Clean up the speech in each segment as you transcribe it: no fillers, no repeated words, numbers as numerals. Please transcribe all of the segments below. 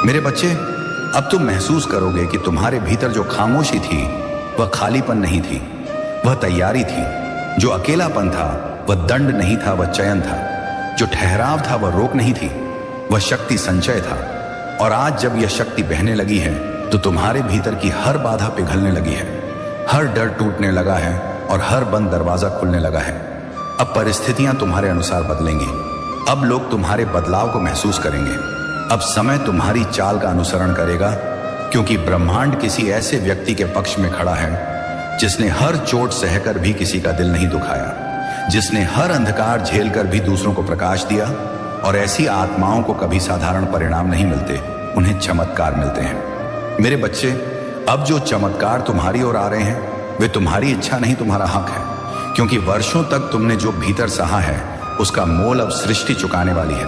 मेरे बच्चे, अब तुम महसूस करोगे कि तुम्हारे भीतर जो खामोशी थी वह खालीपन नहीं थी, वह तैयारी थी। जो अकेलापन था वह दंड नहीं था, वह चयन था। जो ठहराव था वह रोक नहीं थी, वह शक्ति संचय था। और आज जब यह शक्ति बहने लगी है तो तुम्हारे भीतर की हर बाधा पिघलने लगी है, हर डर टूटने लगा है और हर बंद दरवाजा खुलने लगा है। अब परिस्थितियां तुम्हारे अनुसार बदलेंगी। अब लोग तुम्हारे बदलाव को महसूस करेंगे। अब समय तुम्हारी चाल का अनुसरण करेगा, क्योंकि ब्रह्मांड किसी ऐसे व्यक्ति के पक्ष में खड़ा है जिसने हर चोट सहकर भी किसी का दिल नहीं दुखाया, जिसने हर अंधकार झेलकर भी दूसरों को प्रकाश दिया। और ऐसी आत्माओं को कभी साधारण परिणाम नहीं मिलते, उन्हें चमत्कार मिलते हैं। मेरे बच्चे, अब जो चमत्कार तुम्हारी ओर आ रहे हैं वे तुम्हारी इच्छा नहीं, तुम्हारा हक है। क्योंकि वर्षों तक तुमने जो भीतर सहा है उसका मोल अब सृष्टि चुकाने वाली है।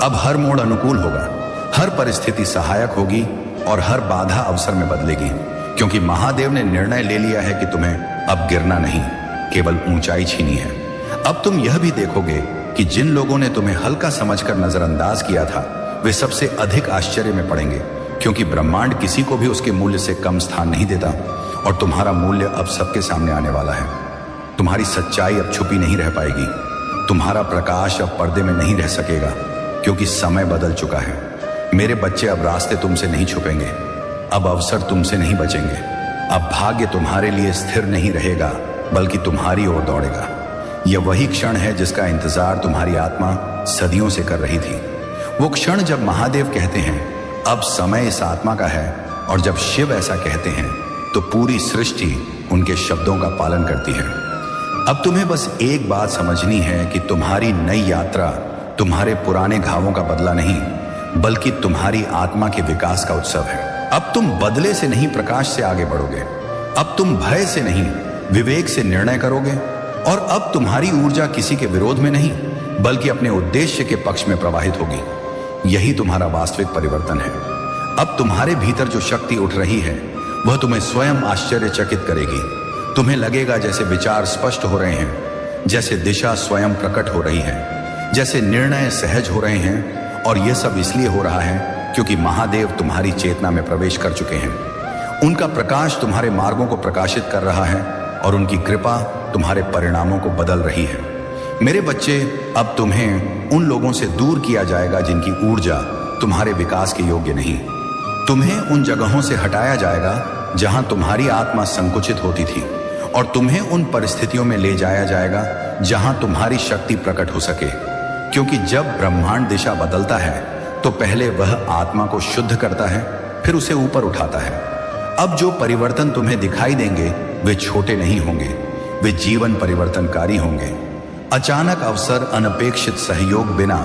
अब हर मोड़ अनुकूल होगा, हर परिस्थिति सहायक होगी और हर बाधा अवसर में बदलेगी। क्योंकि महादेव ने निर्णय ले लिया है कि तुम्हें अब गिरना नहीं, केवल ऊंचाई छीनी है। अब तुम यह भी देखोगे कि जिन लोगों ने तुम्हें हल्का समझकर नजरअंदाज किया था वे सबसे अधिक आश्चर्य में पड़ेंगे, क्योंकि ब्रह्मांड किसी को भी उसके मूल्य से कम स्थान नहीं देता। और तुम्हारा मूल्य अब सबके सामने आने वाला है। तुम्हारी सच्चाई अब छुपी नहीं रह पाएगी, तुम्हारा प्रकाश अब पर्दे में नहीं रह सकेगा, क्योंकि समय बदल चुका है। मेरे बच्चे, अब रास्ते तुमसे नहीं छुपेंगे, अब अवसर तुमसे नहीं बचेंगे। अब भाग्य तुम्हारे लिए स्थिर नहीं रहेगा, बल्कि तुम्हारी ओर दौड़ेगा। यह वही क्षण है जिसका इंतजार तुम्हारी आत्मा सदियों से कर रही थी। वो क्षण जब महादेव कहते हैं अब समय इस आत्मा का है, और जब शिव ऐसा कहते हैं तो पूरी सृष्टि उनके शब्दों का पालन करती है। अब तुम्हें बस एक बात समझनी है कि तुम्हारी नई यात्रा तुम्हारे पुराने घावों का बदला नहीं, बल्कि तुम्हारी आत्मा के विकास का उत्सव है। अब तुम बदले से नहीं, प्रकाश से आगे बढ़ोगे। अब तुम भय से नहीं, विवेक से निर्णय करोगे। और अब तुम्हारी ऊर्जा किसी के विरोध में नहीं, बल्कि अपने उद्देश्य के पक्ष में प्रवाहित होगी। यही तुम्हारा वास्तविक परिवर्तन है। अब तुम्हारे भीतर जो शक्ति उठ रही है वह तुम्हें स्वयं आश्चर्यचकित करेगी। तुम्हें लगेगा जैसे विचार स्पष्ट हो रहे हैं, जैसे दिशा स्वयं प्रकट हो रही है, जैसे निर्णय सहज हो रहे हैं। और यह सब इसलिए हो रहा है क्योंकि महादेव तुम्हारी चेतना में प्रवेश कर चुके हैं। उनका प्रकाश तुम्हारे मार्गों को प्रकाशित कर रहा है और उनकी कृपा तुम्हारे परिणामों को बदल रही है। मेरे बच्चे, अब तुम्हें उन लोगों से दूर किया जाएगा जिनकी ऊर्जा तुम्हारे विकास के योग्य नहीं। तुम्हें उन जगहों से हटाया जाएगा जहां तुम्हारी आत्मा संकुचित होती थी, और तुम्हें उन परिस्थितियों में ले जाया जाएगा जहां तुम्हारी शक्ति प्रकट हो सके। क्योंकि जब ब्रह्मांड दिशा बदलता है तो पहले वह आत्मा को शुद्ध करता है, फिर उसे ऊपर उठाता है। अब जो परिवर्तन तुम्हें दिखाई देंगे वे छोटे नहीं होंगे, वे जीवन परिवर्तनकारी होंगे। अचानक अवसर, अनपेक्षित सहयोग, बिना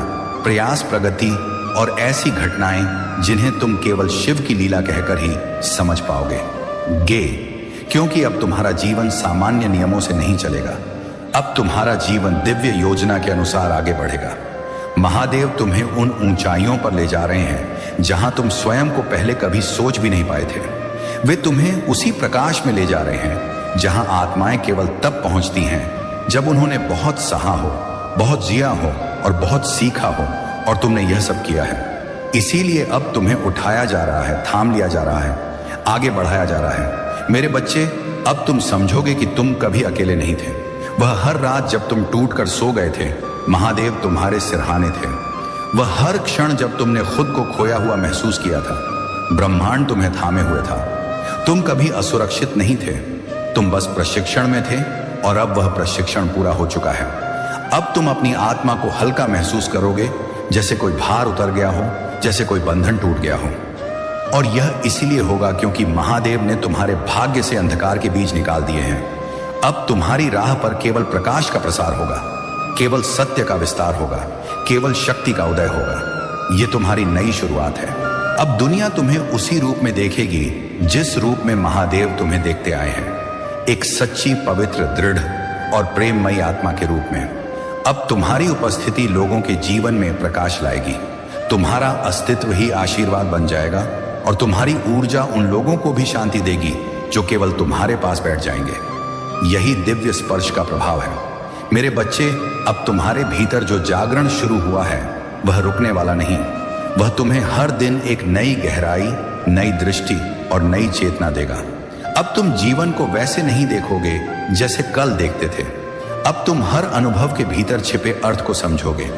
प्रयास प्रगति और ऐसी घटनाएं जिन्हें तुम केवल शिव की लीला कहकर ही समझ पाओगे। क्योंकि अब तुम्हारा जीवन सामान्य नियमों से नहीं चलेगा, अब तुम्हारा जीवन दिव्य योजना के अनुसार आगे बढ़ेगा। महादेव तुम्हें उन ऊंचाइयों पर ले जा रहे हैं जहां तुम स्वयं को पहले कभी सोच भी नहीं पाए थे। वे तुम्हें उसी प्रकाश में ले जा रहे हैं जहां आत्माएं केवल तब पहुंचती हैं जब उन्होंने बहुत सहा हो, बहुत जिया हो और बहुत सीखा हो, और तुमने यह सब किया है। इसीलिए अब तुम्हें उठाया जा रहा है, थाम लिया जा रहा है, आगे बढ़ाया जा रहा है। मेरे बच्चे, अब तुम समझोगे कि तुम कभी अकेले नहीं थे। वह हर रात जब तुम टूट कर सो गए थे, महादेव तुम्हारे सिरहाने थे। वह हर क्षण जब तुमने खुद को खोया हुआ महसूस किया था, ब्रह्मांड तुम्हें थामे हुए था। तुम कभी असुरक्षित नहीं थे, तुम बस प्रशिक्षण में थे, और अब वह प्रशिक्षण पूरा हो चुका है। अब तुम अपनी आत्मा को हल्का महसूस करोगे, जैसे कोई भार उतर गया हो, जैसे कोई बंधन टूट गया हो। और यह इसीलिए होगा क्योंकि महादेव ने तुम्हारे भाग्य से अंधकार के बीज निकाल दिए हैं। अब तुम्हारी राह पर केवल प्रकाश का प्रसार होगा, केवल सत्य का विस्तार होगा, केवल शक्ति का उदय होगा। यह तुम्हारी नई शुरुआत है। अब दुनिया तुम्हें उसी रूप में देखेगी जिस रूप में महादेव तुम्हें देखते आए हैं, एक सच्ची, पवित्र, दृढ़ और प्रेममयी आत्मा के रूप में। अब तुम्हारी उपस्थिति लोगों के जीवन में प्रकाश लाएगी। तुम्हारा अस्तित्व ही आशीर्वाद बन जाएगा, और तुम्हारी ऊर्जा उन लोगों को भी शांति देगी जो केवल तुम्हारे पास बैठ जाएंगे। यही दिव्य स्पर्श का प्रभाव है। मेरे बच्चे, अब तुम्हारे भीतर जो जागरण शुरू हुआ है वह रुकने वाला नहीं, वह तुम्हें हर दिन एक नई गहराई, नई दृष्टि और नई चेतना देगा। अब तुम जीवन को वैसे नहीं देखोगे जैसे कल देखते थे। अब तुम हर अनुभव के भीतर छिपे अर्थ को समझोगे,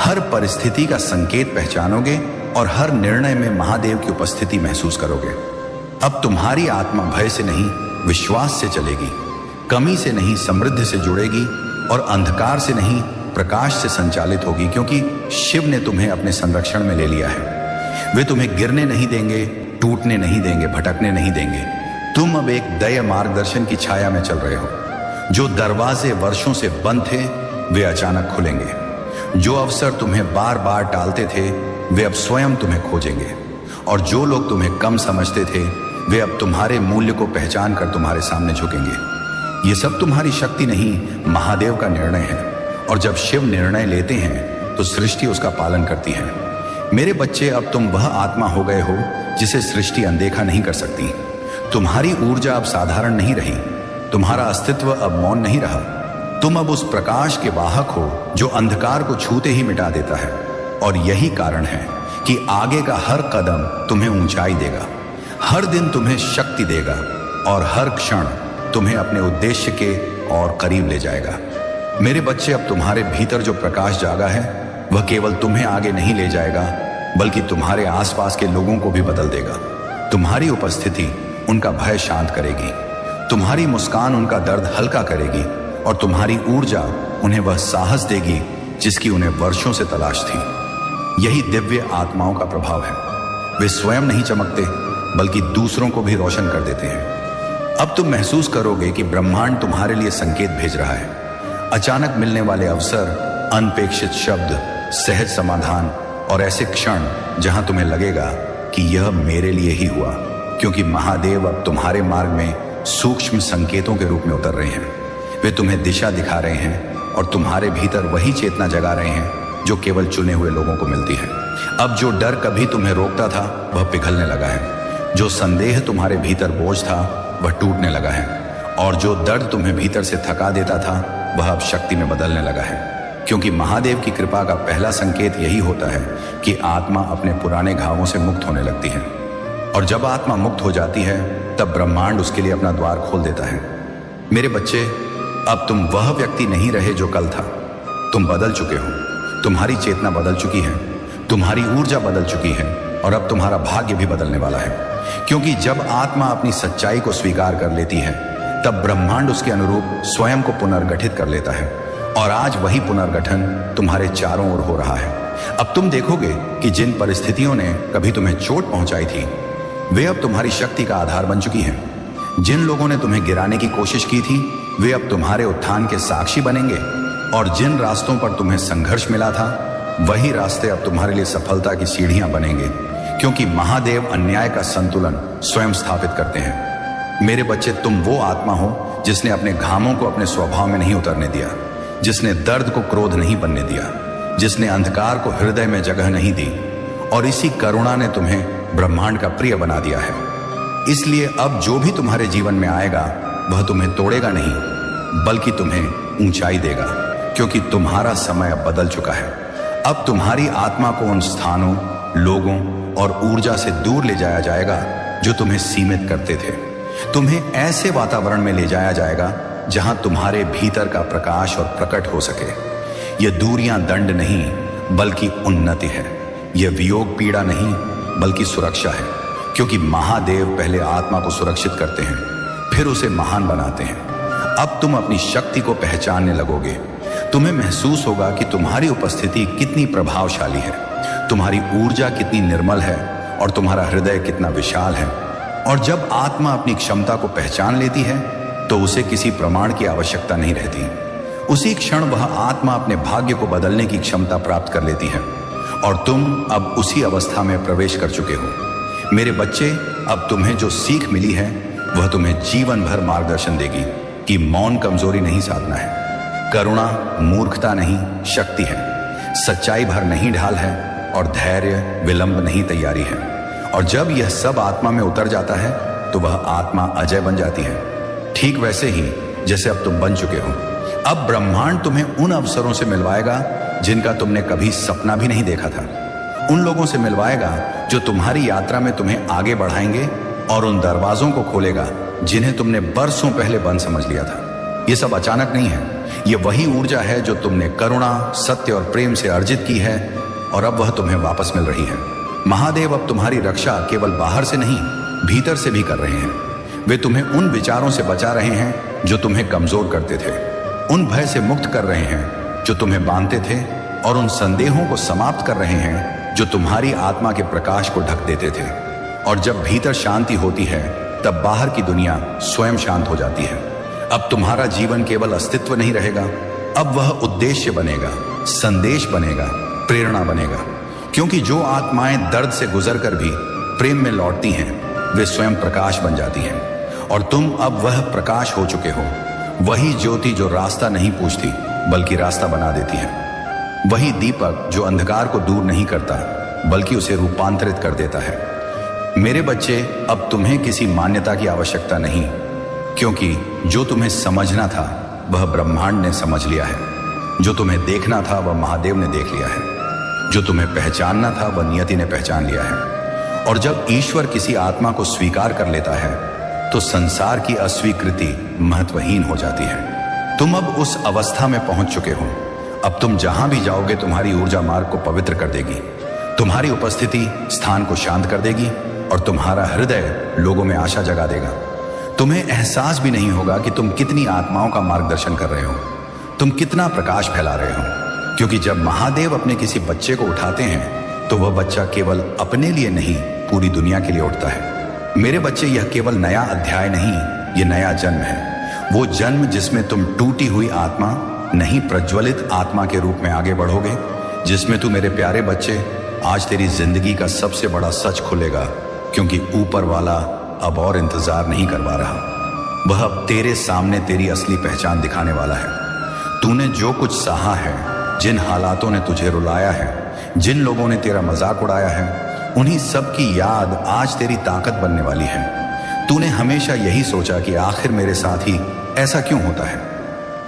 हर परिस्थिति का संकेत पहचानोगे और हर निर्णय में महादेव की उपस्थिति महसूस करोगे। अब तुम्हारी आत्मा भय से नहीं, विश्वास से चलेगी, कमी से नहीं, समृद्धि से जुड़ेगी और अंधकार से नहीं, प्रकाश से संचालित होगी, क्योंकि शिव ने तुम्हें अपने संरक्षण में ले लिया है। वे तुम्हें गिरने नहीं देंगे, टूटने नहीं देंगे, भटकने नहीं देंगे। तुम अब एक दया मार्गदर्शन की छाया में चल रहे हो। जो दरवाजे वर्षों से बंद थे वे अचानक खुलेंगे। जो अवसर तुम्हें बार बार टालते थे वे अब स्वयं तुम्हें खोजेंगे। और जो लोग तुम्हें कम समझते थे वे अब तुम्हारे मूल्य को पहचान कर तुम्हारे सामने झुकेंगे। ये सब तुम्हारी शक्ति नहीं, महादेव का निर्णय है। और जब शिव निर्णय लेते हैं तो सृष्टि उसका पालन करती है। मेरे बच्चे, अब तुम वह आत्मा हो गए हो जिसे सृष्टि अनदेखा नहीं कर सकती। तुम्हारी ऊर्जा अब साधारण नहीं रही, तुम्हारा अस्तित्व अब मौन नहीं रहा। तुम अब उस प्रकाश के वाहक हो जो अंधकार को छूते ही मिटा देता है। और यही कारण है कि आगे का हर कदम तुम्हें ऊंचाई देगा, हर दिन तुम्हें शक्ति देगा और हर क्षण तुम्हें अपने उद्देश्य के और करीब ले जाएगा। मेरे बच्चे, अब तुम्हारे भीतर जो प्रकाश जागा है वह केवल तुम्हें आगे नहीं ले जाएगा बल्कि तुम्हारे आसपास के लोगों को भी बदल देगा। तुम्हारी उपस्थिति उनका भय शांत करेगी, तुम्हारी मुस्कान उनका दर्द हल्का करेगी और तुम्हारी ऊर्जा उन्हें वह साहस देगी जिसकी उन्हें वर्षों से तलाश थी। यही दिव्य आत्माओं का प्रभाव है। वे स्वयं नहीं चमकते बल्कि दूसरों को भी रोशन कर देते हैं। अब तुम महसूस करोगे कि ब्रह्मांड तुम्हारे लिए संकेत भेज रहा है। अचानक मिलने वाले अवसर, अनपेक्षित शब्द, सहज समाधान और ऐसे क्षण जहां तुम्हें लगेगा कि यह मेरे लिए ही हुआ, क्योंकि महादेव अब तुम्हारे मार्ग में सूक्ष्म संकेतों के रूप में उतर रहे हैं। वे तुम्हें दिशा दिखा रहे हैं और तुम्हारे भीतर वही चेतना जगा रहे हैं जो केवल चुने हुए लोगों को मिलती है। अब जो डर कभी तुम्हें रोकता था वह पिघलने लगा है। जो संदेह तुम्हारे भीतर बोझ था वह टूटने लगा है और जो दर्द तुम्हें भीतर से थका देता था वह अब शक्ति में बदलने लगा है। क्योंकि महादेव की कृपा का पहला संकेत यही होता है कि आत्मा अपने पुराने घावों से मुक्त होने लगती है। और जब आत्मा मुक्त हो जाती है तब ब्रह्मांड उसके लिए अपना द्वार खोल देता है। मेरे बच्चे, अब तुम वह व्यक्ति नहीं रहे जो कल था। तुम बदल चुके हो, तुम्हारी चेतना बदल चुकी है, तुम्हारी ऊर्जा बदल चुकी है और अब तुम्हारा भाग्य भी बदलने वाला है। क्योंकि जब आत्मा अपनी सच्चाई को स्वीकार कर लेती है तब ब्रह्मांड उसके अनुरूप स्वयं को पुनर्गठित कर लेता है और आज वही पुनर्गठन तुम्हारे चारों ओर हो रहा है। अब तुम देखोगे कि जिन परिस्थितियों ने कभी तुम्हें चोट पहुंचाई थी वे अब तुम्हारी शक्ति का आधार बन चुकी हैं। जिन लोगों ने तुम्हें गिराने की कोशिश की थी वे अब तुम्हारे उत्थान के साक्षी बनेंगे और जिन रास्तों पर तुम्हें संघर्ष मिला था वही रास्ते अब तुम्हारे लिए सफलता की सीढ़ियां बनेंगे, क्योंकि महादेव अन्याय का संतुलन स्वयं स्थापित करते हैं। मेरे बच्चे, तुम वो आत्मा हो जिसने अपने घावों को अपने स्वभाव में नहीं उतरने दिया, जिसने दर्द को क्रोध नहीं बनने दिया, जिसने अंधकार को हृदय में जगह नहीं दी और इसी करुणा ने तुम्हें ब्रह्मांड का प्रिय बना दिया है। इसलिए अब जो भी तुम्हारे जीवन में आएगा वह तुम्हें तोड़ेगा नहीं बल्कि तुम्हें ऊंचाई देगा, क्योंकि तुम्हारा समय अब बदल चुका है। अब तुम्हारी आत्मा को उन स्थानों, लोगों और ऊर्जा से दूर ले जाया जाएगा जो तुम्हें सीमित करते थे। तुम्हें ऐसे वातावरण में ले जाया जाएगा जहां तुम्हारे भीतर का प्रकाश और प्रकट हो सके। यह दूरियां दंड नहीं बल्कि उन्नति है। यह वियोग पीड़ा नहीं बल्कि सुरक्षा है, क्योंकि महादेव पहले आत्मा को सुरक्षित करते हैं फिर उसे महान बनाते हैं। अब तुम अपनी शक्ति को पहचानने लगोगे। तुम्हें महसूस होगा कि तुम्हारी उपस्थिति कितनी प्रभावशाली है, तुम्हारी ऊर्जा कितनी निर्मल है और तुम्हारा हृदय कितना विशाल है। और जब आत्मा अपनी क्षमता को पहचान लेती है तो उसे किसी प्रमाण की आवश्यकता नहीं रहती। उसी क्षण वह आत्मा अपने भाग्य को बदलने की क्षमता प्राप्त कर लेती है और तुम अब उसी अवस्था में प्रवेश कर चुके हो। मेरे बच्चे, अब तुम्हें जो सीख मिली है वह तुम्हें जीवन भर मार्गदर्शन देगी कि मौन कमजोरी नहीं साधना है, करुणा मूर्खता नहीं शक्ति है, सच्चाई भर नहीं ढाल है और धैर्य विलंब नहीं तैयारी है। और जब यह सब आत्मा में उतर जाता है तो वह आत्मा अजय बन जाती है, ठीक वैसे ही जैसे अब तुम बन चुके हो। अब ब्रह्मांड तुम्हें उन अवसरों से मिलवाएगा जिनका तुमने कभी सपना भी नहीं देखा था। उन लोगों से मिलवाएगा जो तुम्हारी यात्रा में तुम्हें आगे बढ़ाएंगे, और उन दरवाजों को खोलेगा जिन्हें तुमने बरसों पहले बंद समझ लिया था। ये सब अचानक नहीं है, ये वही ऊर्जा है जो तुमने करुणा, सत्य और प्रेम से अर्जित की है, और अब वह तुम्हें वापस मिल रही है। महादेव अब तुम्हारी रक्षा केवल बाहर से नहीं, भीतर से भी कर रहे हैं। वे तुम्हें उन विचारों से बचा रहे हैं जो तुम्हें कमजोर करते थे, उन भय से मुक्त कर रहे हैं जो तुम्हें बांधते थे, और उन संदेहों को समाप्त कर रहे हैं जो तुम्हारी आत्मा के प्रकाश को ढक देते थे। और जब भीतर शांति होती है तब बाहर की दुनिया स्वयं शांत हो जाती है। अब तुम्हारा जीवन केवल अस्तित्व नहीं रहेगा, अब वह उद्देश्य बनेगा, संदेश बनेगा, प्रेरणा बनेगा। क्योंकि जो आत्माएं दर्द से गुजरकर भी प्रेम में लौटती हैं, वे स्वयं प्रकाश बन जाती हैं। और तुम अब वह प्रकाश हो चुके हो, वही ज्योति जो रास्ता नहीं पूछती बल्कि रास्ता बना देती है, वही दीपक जो अंधकार को दूर नहीं करता बल्कि उसे रूपांतरित कर देता है। मेरे बच्चे, अब तुम्हें किसी मान्यता की आवश्यकता नहीं, क्योंकि जो तुम्हें समझना था वह ब्रह्मांड ने समझ लिया है। जो तुम्हें देखना था वह महादेव ने देख लिया है। जो तुम्हें पहचानना था वह नियति ने पहचान लिया है। और जब ईश्वर किसी आत्मा को स्वीकार कर लेता है तो संसार की अस्वीकृति महत्वहीन हो जाती है। तुम अब उस अवस्था में पहुंच चुके हो। अब तुम जहां भी जाओगे तुम्हारी ऊर्जा मार्ग को पवित्र कर देगी, तुम्हारी उपस्थिति स्थान को शांत कर देगी, और तुम्हारा हृदय लोगों में आशा जगा देगा। तुम्हें एहसास भी नहीं होगा कि तुम कितनी आत्माओं का मार्गदर्शन कर रहे हो, तुम कितना प्रकाश फैला रहे हो। क्योंकि जब महादेव अपने किसी बच्चे को उठाते हैं तो वह बच्चा केवल अपने लिए नहीं, पूरी दुनिया के लिए उठता है। मेरे बच्चे, यह केवल नया अध्याय नहीं, यह नया जन्म है। वो जन्म जिसमें तुम टूटी हुई आत्मा नहीं, प्रज्वलित आत्मा के रूप में आगे बढ़ोगे, जिसमें तू मेरे प्यारे बच्चे, आज तेरी जिंदगी का सबसे बड़ा सच खुलेगा। क्योंकि ऊपर वाला अब और इंतजार नहीं करवा रहा, वह अब तेरे सामने तेरी असली पहचान दिखाने वाला है। तूने जो कुछ सहा है, जिन हालातों ने तुझे रुलाया है, जिन लोगों ने तेरा मजाक उड़ाया है, उन्हीं सब की याद आज तेरी ताकत बनने वाली है। तूने हमेशा यही सोचा कि आखिर मेरे साथ ही ऐसा क्यों होता है,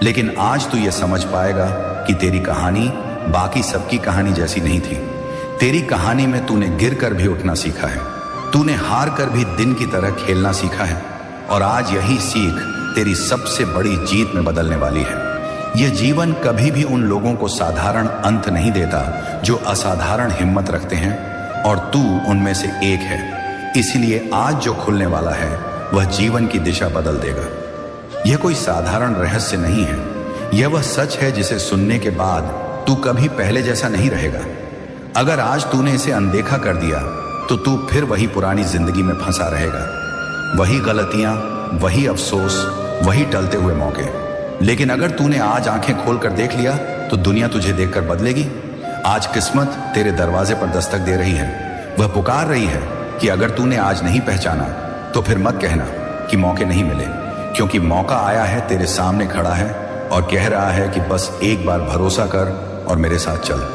लेकिन आज तू ये समझ पाएगा कि तेरी कहानी बाकी सबकी कहानी जैसी नहीं थी। तेरी कहानी में तूने गिर कर भी उठना सीखा है, तूने हार कर भी दिन की तरह खेलना सीखा है, और आज यही सीख तेरी सबसे बड़ी जीत में बदलने वाली है। यह जीवन कभी भी उन लोगों को साधारण अंत नहीं देता जो असाधारण हिम्मत रखते हैं, और तू उनमें से एक है। इसलिए आज जो खुलने वाला है वह जीवन की दिशा बदल देगा। यह कोई साधारण रहस्य नहीं है, यह वह सच है जिसे सुनने के बाद तू कभी पहले जैसा नहीं रहेगा। अगर आज तूने इसे अनदेखा कर दिया तो तू फिर वही पुरानी जिंदगी में फंसा रहेगा, वही गलतियां, वही अफसोस, वही टलते हुए मौके। लेकिन अगर तूने आज आंखें खोलकर देख लिया तो दुनिया तुझे देखकर बदलेगी। आज किस्मत तेरे दरवाजे पर दस्तक दे रही है, वह पुकार रही है कि अगर तूने आज नहीं पहचाना तो फिर मत कहना कि मौके नहीं मिले, क्योंकि मौका आया है, तेरे सामने खड़ा है और कह रहा है कि बस एक बार भरोसा कर और मेरे साथ चल।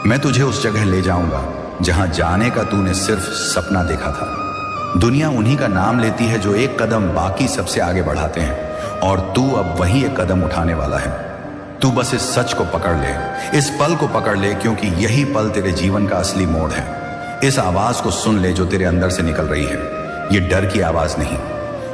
मैं तुझे उस जगह ले जाऊंगा जहां जाने का तूने सिर्फ सपना देखा था। दुनिया उन्हीं का नाम लेती है जो एक कदम बाकी सबसे आगे बढ़ाते हैं, और तू अब वही एक कदम उठाने वाला है। तू बस इस सच को पकड़ ले, इस पल को पकड़ ले, क्योंकि यही पल तेरे जीवन का असली मोड़ है। इस आवाज को सुन ले जो तेरे अंदर से निकल रही है। ये डर की आवाज नहीं,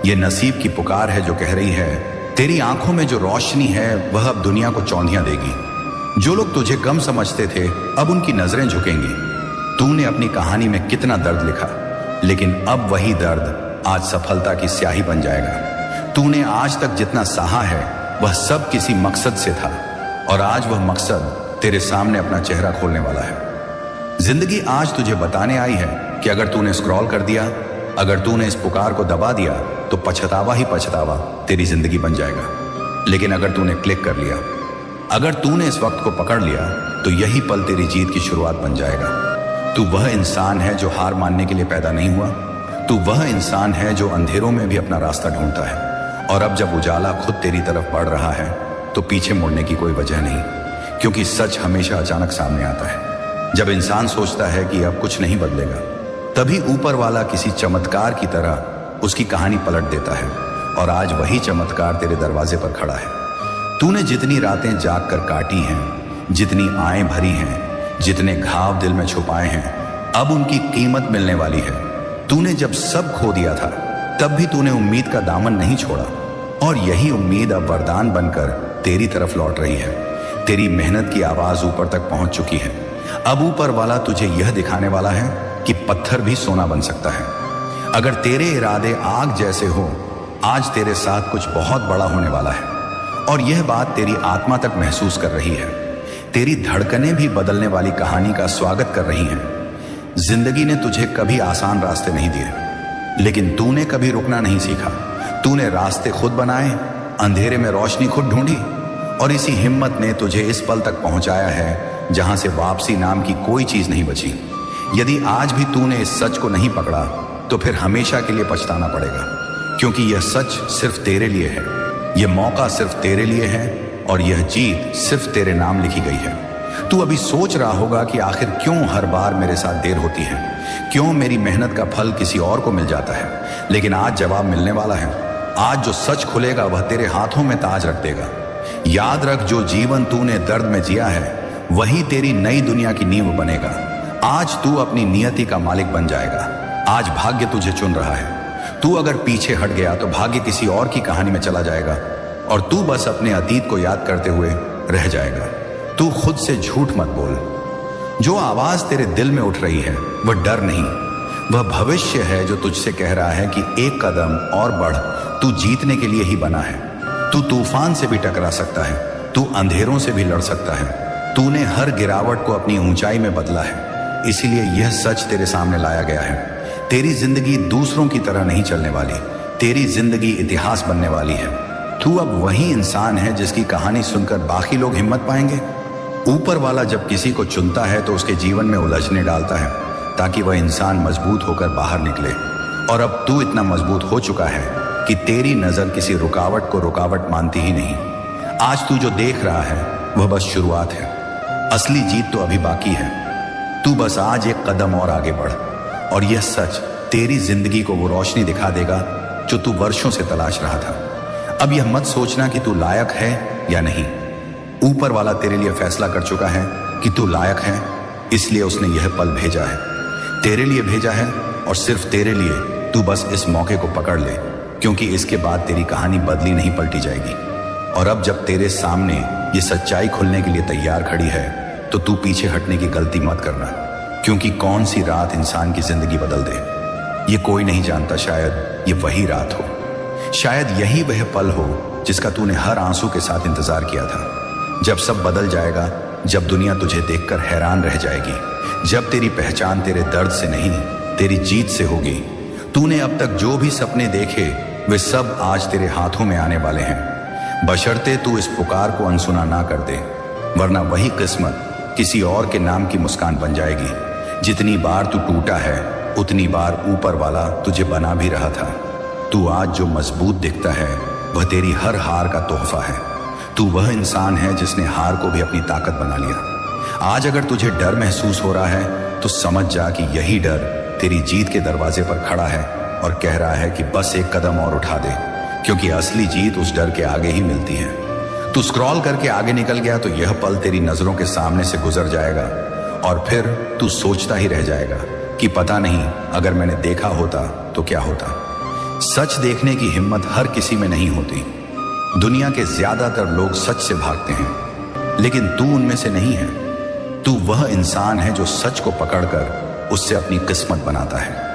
ये नसीब की पुकार है जो कह रही है तेरी आंखों में जो रोशनी है वह अब दुनिया को चौंधियां देगी। जो लोग तुझे कम समझते थे अब उनकी नजरें झुकेंगी। तूने अपनी कहानी में कितना दर्द लिखा, लेकिन अब वही दर्द आज सफलता की स्याही बन जाएगा। तूने आज तक जितना सहा है वह सब किसी मकसद से था, और आज वह मकसद तेरे सामने अपना चेहरा खोलने वाला है। जिंदगी आज तुझे बताने आई है कि अगर तूने स्क्रॉल कर दिया, अगर तूने इस पुकार को दबा दिया तो पछतावा ही पछतावा तेरी जिंदगी बन जाएगा। लेकिन अगर तूने क्लिक कर लिया, अगर तूने इस वक्त को पकड़ लिया, तो यही पल तेरी जीत की शुरुआत बन जाएगा। तू वह इंसान है जो हार मानने के लिए पैदा नहीं हुआ। तू वह इंसान है जो अंधेरों में भी अपना रास्ता ढूंढता है, और अब जब उजाला खुद तेरी तरफ बढ़ रहा है तो पीछे मुड़ने की कोई वजह नहीं, क्योंकि सच हमेशा अचानक सामने आता है। जब इंसान सोचता है कि अब कुछ नहीं बदलेगा, तभी ऊपर वाला किसी चमत्कार की तरह उसकी कहानी पलट देता है, और आज वही चमत्कार तेरे दरवाजे पर खड़ा है। तूने जितनी रातें जाग कर काटी हैं, जितनी आएं भरी हैं, जितने घाव दिल में छुपाए हैं अब उनकी कीमत मिलने वाली है। तूने जब सब खो दिया था तब भी तूने उम्मीद का दामन नहीं छोड़ा, और यही उम्मीद अब वरदान बनकर तेरी तरफ लौट रही है। तेरी मेहनत की आवाज ऊपर तक पहुंच चुकी है। अब ऊपर वाला तुझे यह दिखाने वाला है कि पत्थर भी सोना बन सकता है। अगर तेरे इरादे आग जैसे हो, आज तेरे साथ कुछ बहुत बड़ा होने वाला है, और यह बात तेरी आत्मा तक महसूस कर रही है। तेरी धड़कनें भी बदलने वाली कहानी का स्वागत कर रही हैं। जिंदगी ने तुझे कभी आसान रास्ते नहीं दिए, लेकिन तूने कभी रुकना नहीं सीखा। तूने रास्ते खुद बनाए, अंधेरे में रोशनी खुद ढूंढी, और इसी हिम्मत ने तुझे इस पल तक पहुंचाया है जहां से वापसी नाम की कोई चीज नहीं बची। यदि आज भी तूने इस सच को नहीं पकड़ा तो फिर हमेशा के लिए पछताना पड़ेगा, क्योंकि यह सच सिर्फ तेरे लिए है, यह मौका सिर्फ तेरे लिए है, और यह जीत सिर्फ तेरे नाम लिखी गई है। तू अभी सोच रहा होगा कि आखिर क्यों हर बार मेरे साथ देर होती है, क्यों मेरी मेहनत का फल किसी और को मिल जाता है, लेकिन आज जवाब मिलने वाला है। आज जो सच खुलेगा वह तेरे हाथों में ताज रख देगा। याद रख, जो जीवन तूने दर्द में जिया है वही तेरी नई दुनिया की नींव बनेगा। आज तू अपनी नियति का मालिक बन जाएगा। आज भाग्य तुझे चुन रहा है। तू अगर पीछे हट गया तो भाग्य किसी और की कहानी में चला जाएगा, और तू बस अपने अतीत को याद करते हुए रह जाएगा। तू खुद से झूठ मत बोल। जो आवाज तेरे दिल में उठ रही है वह डर नहीं, वह भविष्य है जो तुझसे कह रहा है कि एक कदम और बढ़, तू जीतने के लिए ही बना है। तू तूफान से भी टकरा सकता है, तू अंधेरों से भी लड़ सकता है। तूने हर गिरावट को अपनी ऊंचाई में बदला है, इसीलिए यह सच तेरे सामने लाया गया है। तेरी जिंदगी दूसरों की तरह नहीं चलने वाली, तेरी जिंदगी इतिहास बनने वाली है। तू अब वही इंसान है जिसकी कहानी सुनकर बाकी लोग हिम्मत पाएंगे। ऊपर वाला जब किसी को चुनता है तो उसके जीवन में उलझने डालता है, ताकि वह इंसान मजबूत होकर बाहर निकले। और अब तू इतना मजबूत हो चुका है कि तेरी नजर किसी रुकावट को रुकावट मानती ही नहीं। आज तू जो देख रहा है वह बस शुरुआत है, असली जीत तो अभी बाकी है। तू बस आज एक कदम और आगे बढ़, और यह सच तेरी जिंदगी को वो रोशनी दिखा देगा जो तू वर्षों से तलाश रहा था। अब यह मत सोचना कि तू लायक है या नहीं। ऊपर वाला तेरे लिए फैसला कर चुका है कि तू लायक है, इसलिए उसने यह पल भेजा है, तेरे लिए भेजा है, और सिर्फ तेरे लिए। तू बस इस मौके को पकड़ ले, क्योंकि इसके बाद तेरी कहानी बदली नहीं पलटी जाएगी। और अब जब तेरे सामने ये सच्चाई खुलने के लिए तैयार खड़ी है तो तू पीछे हटने की गलती मत करना, क्योंकि कौन सी रात इंसान की जिंदगी बदल दे ये कोई नहीं जानता। शायद ये वही रात हो, शायद यही वह पल हो जिसका तूने हर आंसू के साथ इंतजार किया था। जब सब बदल जाएगा, जब दुनिया तुझे देखकर हैरान रह जाएगी, जब तेरी पहचान तेरे दर्द से नहीं तेरी जीत से होगी। तूने अब तक जो भी सपने देखे वे सब आज तेरे हाथों में आने वाले हैं, बशर्ते तू इस पुकार को अनसुना ना कर दे, वरना वही किस्मत किसी और के नाम की मुस्कान बन जाएगी। जितनी बार तू टूटा है उतनी बार ऊपर वाला तुझे बना भी रहा था। तू आज जो मजबूत दिखता है वह तेरी हर हार का तोहफा है। तू वह इंसान है जिसने हार को भी अपनी ताकत बना लिया। आज अगर तुझे डर महसूस हो रहा है तो समझ जा कि यही डर तेरी जीत के दरवाजे पर खड़ा है और कह रहा है कि बस एक कदम और उठा दे, क्योंकि असली जीत उस डर के आगे ही मिलती है। तू स्क्रॉल करके आगे निकल गया तो यह पल तेरी नजरों के सामने से गुजर जाएगा, और फिर तू सोचता ही रह जाएगा कि पता नहीं अगर मैंने देखा होता तो क्या होता। सच देखने की हिम्मत हर किसी में नहीं होती। दुनिया के ज्यादातर लोग सच से भागते हैं, लेकिन तू उनमें से नहीं है। तू वह इंसान है जो सच को पकड़कर उससे अपनी किस्मत बनाता है।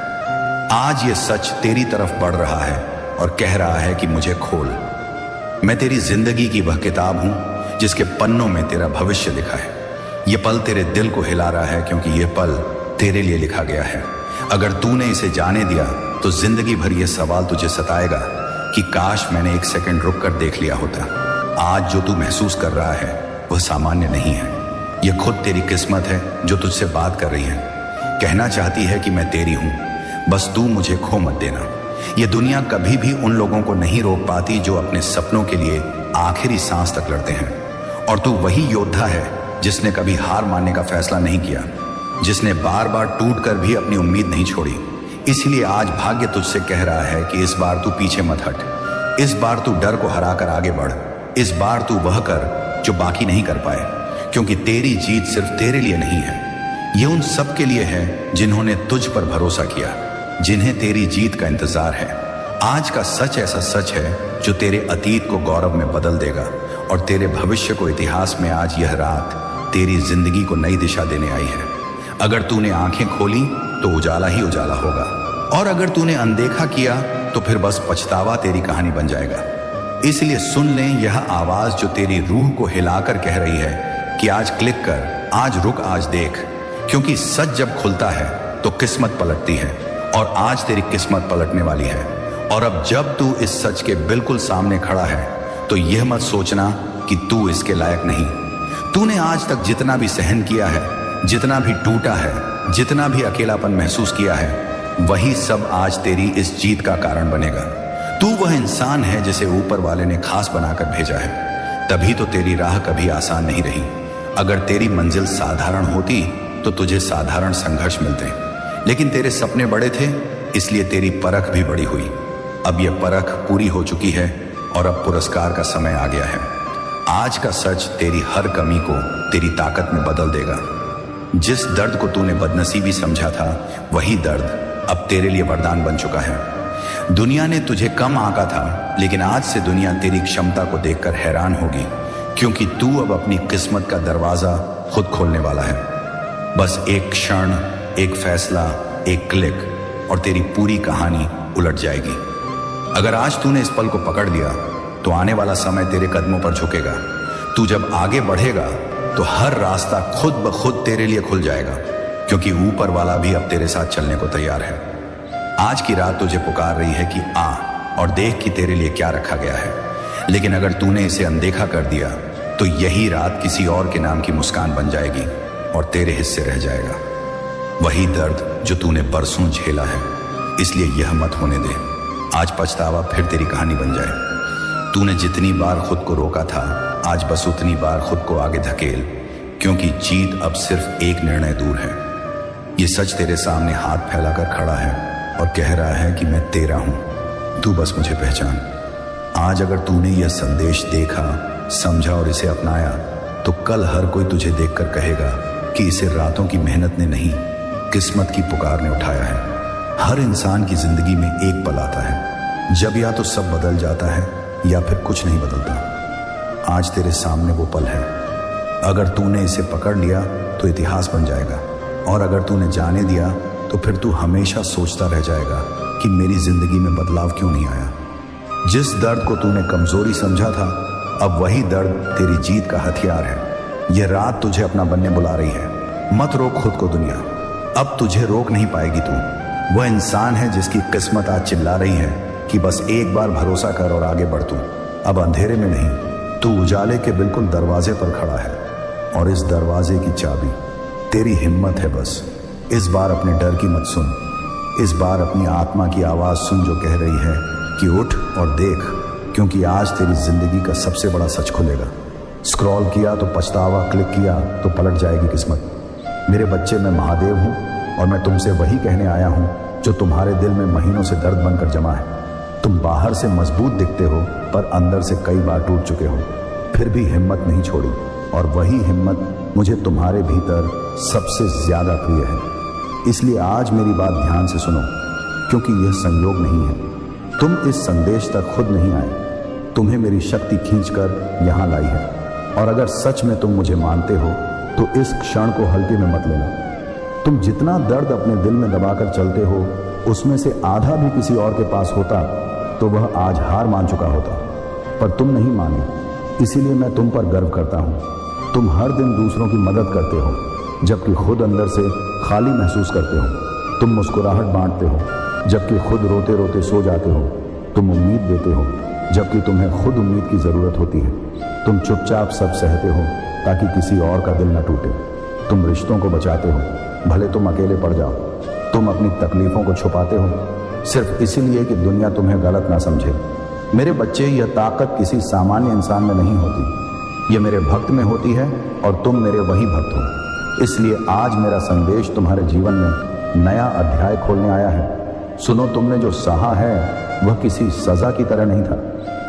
आज ये सच तेरी तरफ बढ़ रहा है और कह रहा है कि मुझे खोल। मैं तेरी जिंदगी की वह किताब हूं जिसके पन्नों में तेरा भविष्य लिखा है। यह पल तेरे दिल को हिला रहा है, क्योंकि यह पल तेरे लिए लिखा गया है। अगर तूने इसे जाने दिया तो जिंदगी भर यह सवाल तुझे सताएगा कि काश मैंने एक सेकंड रुक कर देख लिया होता। आज जो तू महसूस कर रहा है वह सामान्य नहीं है। यह खुद तेरी किस्मत है जो तुझसे बात कर रही है, कहना चाहती है कि मैं तेरी हूं, बस तू मुझे खो मत देना। यह दुनिया कभी भी उन लोगों को नहीं रोक पाती जो अपने सपनों के लिए आखिरी सांस तक लड़ते हैं। और तू वही योद्धा है जिसने कभी हार मानने का फैसला नहीं किया, जिसने बार बार टूट कर भी अपनी उम्मीद नहीं छोड़ी। इसलिए आज भाग्य तुझसे कह रहा है कि इस बार तू पीछे मत हट। इस बार तू डर को हराकर आगे बढ़। इस बार तू वह कर जो बाकी नहीं कर पाए, क्योंकि तेरी जीत सिर्फ तेरे लिए नहीं है, ये उन सब के लिए है जिन्होंने तुझ पर भरोसा किया, जिन्हें तेरी जीत का इंतजार है। आज का सच ऐसा सच है जो तेरे अतीत को गौरव में बदल देगा और तेरे भविष्य को इतिहास में। आज यह रात तेरी जिंदगी को नई दिशा देने आई है। अगर तूने आंखें खोली तो उजाला ही उजाला होगा, और अगर तूने अनदेखा किया तो फिर बस पछतावा तेरी कहानी बन जाएगा। इसलिए सुन ले यह आवाज जो तेरी रूह को हिलाकर कह रही है कि आज क्लिक कर, आज रुक, आज देख, क्योंकि सच जब खुलता है तो किस्मत पलटती है, और आज तेरी किस्मत पलटने वाली है। और अब जब तू इस सच के बिल्कुल सामने खड़ा है तो यह मत सोचना कि तू इसके लायक नहीं। तूने आज तक जितना भी सहन किया है, जितना भी टूटा है, जितना भी अकेलापन महसूस किया है, वही सब आज तेरी इस जीत का कारण बनेगा। तू वह इंसान है जिसे ऊपर वाले ने खास बनाकर भेजा है, तभी तो तेरी राह कभी आसान नहीं रही। अगर तेरी मंजिल साधारण होती तो तुझे साधारण संघर्ष मिलते, लेकिन तेरे सपने बड़े थे, इसलिए तेरी परख भी बड़ी हुई। अब यह परख पूरी हो चुकी है और अब पुरस्कार का समय आ गया है। आज का सच तेरी हर कमी को तेरी ताकत में बदल देगा। जिस दर्द को तूने बदनसीबी समझा था, वही दर्द अब तेरे लिए वरदान बन चुका है। दुनिया ने तुझे कम आंका था, लेकिन आज से दुनिया तेरी क्षमता को देखकर हैरान होगी, क्योंकि तू अब अपनी किस्मत का दरवाजा खुद खोलने वाला है। बस एक क्षण, एक फैसला, एक क्लिक और तेरी पूरी कहानी उलट जाएगी। अगर आज तूने इस पल को पकड़ लिया तो आने वाला समय तेरे कदमों पर झुकेगा। तू जब आगे बढ़ेगा तो हर रास्ता खुद ब खुद तेरे लिए खुल जाएगा, क्योंकि ऊपर वाला भी अब तेरे साथ चलने को तैयार है। आज की रात तुझे पुकार रही है कि आ और देख कि तेरे लिए क्या रखा गया है। लेकिन अगर तूने इसे अनदेखा कर दिया तो यही रात किसी और के नाम की मुस्कान बन जाएगी और तेरे हिस्से रह जाएगा वही दर्द जो तूने बरसों झेला है। इसलिए यह मत होने दे आज पछतावा फिर तेरी कहानी बन जाए। तूने जितनी बार खुद को रोका था, आज बस उतनी बार खुद को आगे धकेल, क्योंकि जीत अब सिर्फ एक निर्णय दूर है। ये सच तेरे सामने हाथ फैलाकर खड़ा है और कह रहा है कि मैं तेरा हूं, तू बस मुझे पहचान। आज अगर तूने यह संदेश देखा, समझा और इसे अपनाया, तो कल हर कोई तुझे देखकर कहेगा कि इसे रातों की मेहनत ने नहीं, किस्मत की पुकार ने उठाया है। हर इंसान की जिंदगी में एक पल आता है जब या तो सब बदल जाता है या फिर कुछ नहीं बदलता। आज तेरे सामने वो पल है। अगर तूने इसे पकड़ लिया तो इतिहास बन जाएगा, और अगर तूने जाने दिया तो फिर तू हमेशा सोचता रह जाएगा कि मेरी जिंदगी में बदलाव क्यों नहीं आया। जिस दर्द को तूने कमजोरी समझा था, अब वही दर्द तेरी जीत का हथियार है। यह रात तुझे अपना बनने बुला रही है। मत रोक खुद को दुनिया, अब तुझे रोक नहीं पाएगी तू। वह इंसान है जिसकी किस्मत आज चिल्ला रही है कि बस एक बार भरोसा कर और आगे बढ़ तू। अब अंधेरे में नहीं, तू उजाले के बिल्कुल दरवाजे पर खड़ा है, और इस दरवाजे की चाबी तेरी हिम्मत है। बस इस बार अपने डर की मत सुन, इस बार अपनी आत्मा की आवाज सुन जो कह रही है कि उठ और देख, क्योंकि आज तेरी जिंदगी का सबसे बड़ा सच खुलेगा। स्क्रॉल किया तो पछतावा, क्लिक किया तो पलट जाएगी किस्मत। मेरे बच्चे, मैं महादेव हूं और मैं तुमसे वही कहने आया हूं जो तुम्हारे दिल में महीनों से दर्द बनकर जमा है। तुम बाहर से मजबूत दिखते हो, पर अंदर से कई बार टूट चुके हो, फिर भी हिम्मत नहीं छोड़ी, और वही हिम्मत मुझे तुम्हारे भीतर सबसे ज्यादा प्रिय है। इसलिए आज मेरी बात ध्यान से सुनो, क्योंकि यह संयोग नहीं है। तुम इस संदेश तक खुद नहीं आए, तुम्हें मेरी शक्ति खींचकर यहां लाई है। और अगर सच में तुम मुझे मानते हो तो इस क्षण को हल्के में मत लेना। तुम जितना दर्द अपने दिल में दबाकर चलते हो, उसमें से आधा भी किसी और के पास होता तो वह आज हार मान चुका होता, पर तुम नहीं माने। इसीलिए मैं तुम पर गर्व करता हूं। तुम हर दिन दूसरों की मदद करते हो, जबकि खुद अंदर से खाली महसूस करते हो। तुम मुस्कुराहट बांटते हो, जबकि खुद रोते रोते सो जाते हो। तुम उम्मीद देते हो, जबकि तुम्हें खुद उम्मीद की जरूरत होती है। तुम चुपचाप सब सहते हो ताकि किसी और का दिल न टूटे। तुम रिश्तों को बचाते हो, भले तुम अकेले पड़ जाओ। तुम अपनी तकलीफों को छुपाते हो, सिर्फ इसीलिए कि दुनिया तुम्हें गलत ना समझे। मेरे बच्चे, यह ताकत किसी सामान्य इंसान में नहीं होती, यह मेरे भक्त में होती है, और तुम मेरे वही भक्त हो। इसलिए आज मेरा संदेश तुम्हारे जीवन में नया अध्याय खोलने आया है। सुनो, तुमने जो सहा है वह किसी सजा की तरह नहीं था,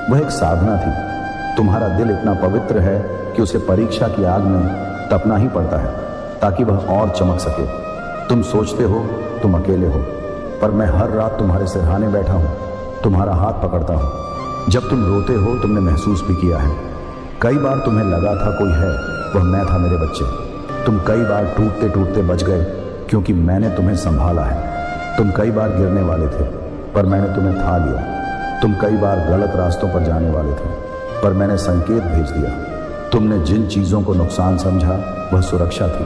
वह एक साधना थी। तुम्हारा दिल इतना पवित्र है कि उसे परीक्षा की आग में तपना ही पड़ता है ताकि वह और चमक सके। तुम सोचते हो तुम अकेले हो, पर मैं हर रात तुम्हारे सिरहाने बैठा हूँ, तुम्हारा हाथ पकड़ता हूँ। जब तुम रोते हो तुमने महसूस भी किया है। कई बार तुम्हें लगा था कोई है, वह मैं था मेरे बच्चे। तुम कई बार टूटते टूटते बच गए क्योंकि मैंने तुम्हें संभाला है। तुम कई बार गिरने वाले थे पर मैंने तुम्हें था लिया। तुम कई बार गलत रास्तों पर जाने वाले थे पर मैंने संकेत भेज दिया। तुमने जिन चीज़ों को नुकसान समझा वह सुरक्षा थी।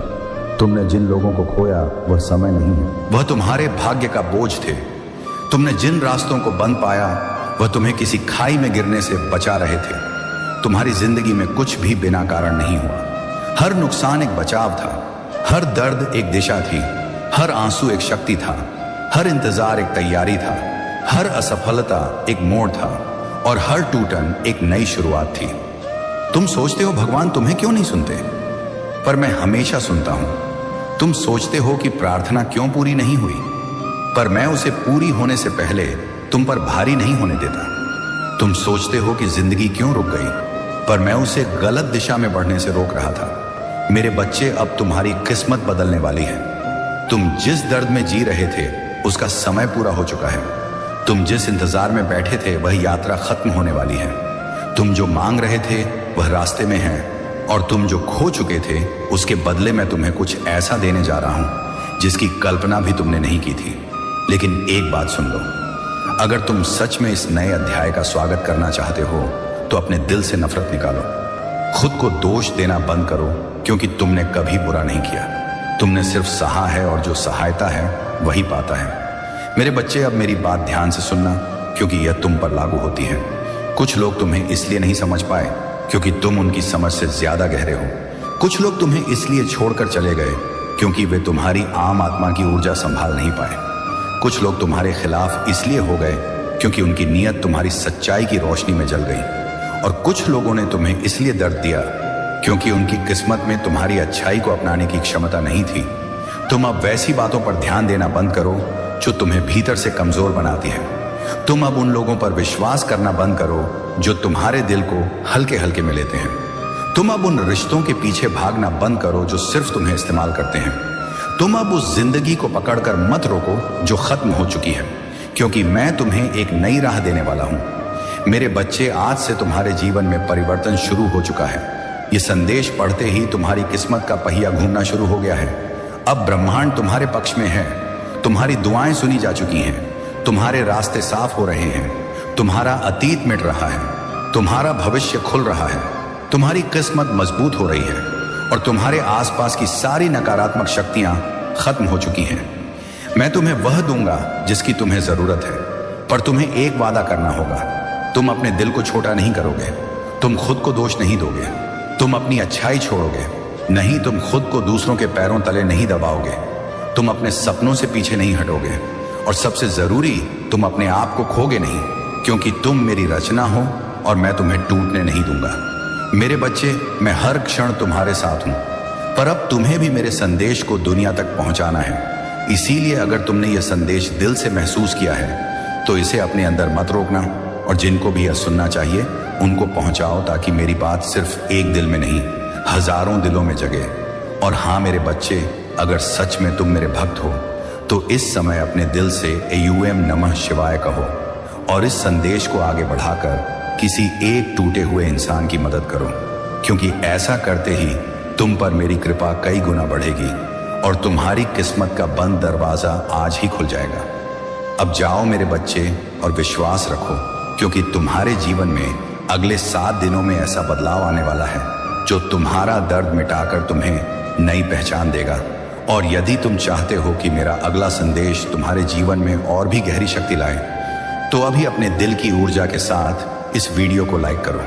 तुमने जिन लोगों को खोया वह समय नहीं है, वह तुम्हारे भाग्य का बोझ थे। तुमने जिन रास्तों को बंद पाया वह तुम्हें किसी खाई में गिरने से बचा रहे थे। तुम्हारी जिंदगी में कुछ भी बिना कारण नहीं हुआ। हर नुकसान एक बचाव था, हर दर्द एक दिशा थी, हर आंसू एक शक्ति था, हर इंतजार एक तैयारी था, हर असफलता एक मोड़ था और हर टूटन एक नई शुरुआत थी। तुम सोचते हो भगवान तुम्हें क्यों नहीं सुनते, पर मैं हमेशा सुनता हूं। तुम सोचते हो कि प्रार्थना क्यों पूरी नहीं हुई, पर मैं उसे पूरी होने से पहले तुम पर भारी नहीं होने देता। तुम सोचते हो कि जिंदगी क्यों रुक गई, पर मैं उसे गलत दिशा में बढ़ने से रोक रहा था। मेरे बच्चे, अब तुम्हारी किस्मत बदलने वाली है। तुम जिस दर्द में जी रहे थे उसका समय पूरा हो चुका है। तुम जिस इंतजार में बैठे थे वह यात्रा खत्म होने वाली है। तुम जो मांग रहे थे वह रास्ते में है और तुम जो खो चुके थे उसके बदले में तुम्हें कुछ ऐसा देने जा रहा हूं जिसकी कल्पना भी तुमने नहीं की थी। लेकिन एक बात सुन लो, अगर तुम सच में इस नए अध्याय का स्वागत करना चाहते हो तो अपने दिल से नफरत निकालो। खुद को दोष देना बंद करो क्योंकि तुमने कभी बुरा नहीं किया। तुमने सिर्फ सहा है और जो सहायता है वही पाता है। मेरे बच्चे, अब मेरी बात ध्यान से सुनना क्योंकि यह तुम पर लागू होती है। कुछ लोग तुम्हें इसलिए नहीं समझ पाए क्योंकि तुम उनकी समझ से ज्यादा गहरे हो। कुछ लोग तुम्हें इसलिए छोड़कर चले गए क्योंकि वे तुम्हारी आम आत्मा की ऊर्जा संभाल नहीं पाए। कुछ लोग तुम्हारे खिलाफ इसलिए हो गए क्योंकि उनकी नीयत तुम्हारी सच्चाई की रोशनी में जल गई। और कुछ लोगों ने तुम्हें इसलिए दर्द दिया क्योंकि उनकी किस्मत में तुम्हारी अच्छाई को अपनाने की क्षमता नहीं थी। तुम अब वैसी बातों पर ध्यान देना बंद करो जो तुम्हें भीतर से कमजोर बनाती है। तुम अब उन लोगों पर विश्वास करना बंद करो जो तुम्हारे दिल को हल्के हल्के में लेते हैं। तुम अब उन रिश्तों के पीछे भागना बंद करो जो सिर्फ तुम्हें इस्तेमाल करते हैं। तुम अब उस जिंदगी को पकड़कर मत रोको जो खत्म हो चुकी है, क्योंकि मैं तुम्हें एक नई राह देने वाला हूं। मेरे बच्चे, आज से तुम्हारे जीवन में परिवर्तन शुरू हो चुका है। ये संदेश पढ़ते ही तुम्हारी किस्मत का पहिया घूमना शुरू हो गया है। अब ब्रह्मांड तुम्हारे पक्ष में है। तुम्हारी दुआएं सुनी जा चुकी हैं। तुम्हारे रास्ते साफ हो रहे हैं। तुम्हारा अतीत मिट रहा है। तुम्हारा भविष्य खुल रहा है। तुम्हारी किस्मत मजबूत हो रही है और तुम्हारे आसपास की सारी नकारात्मक शक्तियां खत्म हो चुकी हैं। मैं तुम्हें वह दूंगा जिसकी तुम्हें जरूरत है, पर तुम्हें एक वादा करना होगा। तुम अपने दिल को छोटा नहीं करोगे। तुम खुद को दोष नहीं दोगे। तुम अपनी अच्छाई छोड़ोगे नहीं। तुम खुद को दूसरों के पैरों तले नहीं दबाओगे। तुम अपने सपनों से पीछे नहीं हटोगे और सबसे जरूरी, तुम अपने आप को खोगे नहीं, क्योंकि तुम मेरी रचना हो और मैं तुम्हें टूटने नहीं दूंगा। मेरे बच्चे, मैं हर क्षण तुम्हारे साथ हूं, पर अब तुम्हें भी मेरे संदेश को दुनिया तक पहुंचाना है। इसीलिए अगर तुमने यह संदेश दिल से महसूस किया है तो इसे अपने अंदर मत रोकना और जिनको भी यह सुनना चाहिए उनको पहुंचाओ, ताकि मेरी बात सिर्फ एक दिल में नहीं, हजारों दिलों में जगे। और हाँ मेरे बच्चे, अगर सच में तुम मेरे भक्त हो तो इस समय अपने दिल से एयूएम नमः शिवाय कहो और इस संदेश को आगे बढ़ाकर किसी एक टूटे हुए इंसान की मदद करो, क्योंकि ऐसा करते ही तुम पर मेरी कृपा कई गुना बढ़ेगी और तुम्हारी किस्मत का बंद दरवाजा आज ही खुल जाएगा। अब जाओ मेरे बच्चे और विश्वास रखो, क्योंकि तुम्हारे जीवन में अगले 7 दिनों में ऐसा बदलाव आने वाला है जो तुम्हारा दर्द मिटाकर तुम्हें नई पहचान देगा। और यदि तुम चाहते हो कि मेरा अगला संदेश तुम्हारे जीवन में और भी गहरी शक्ति लाए, तो अभी अपने दिल की ऊर्जा के साथ इस वीडियो को लाइक करो।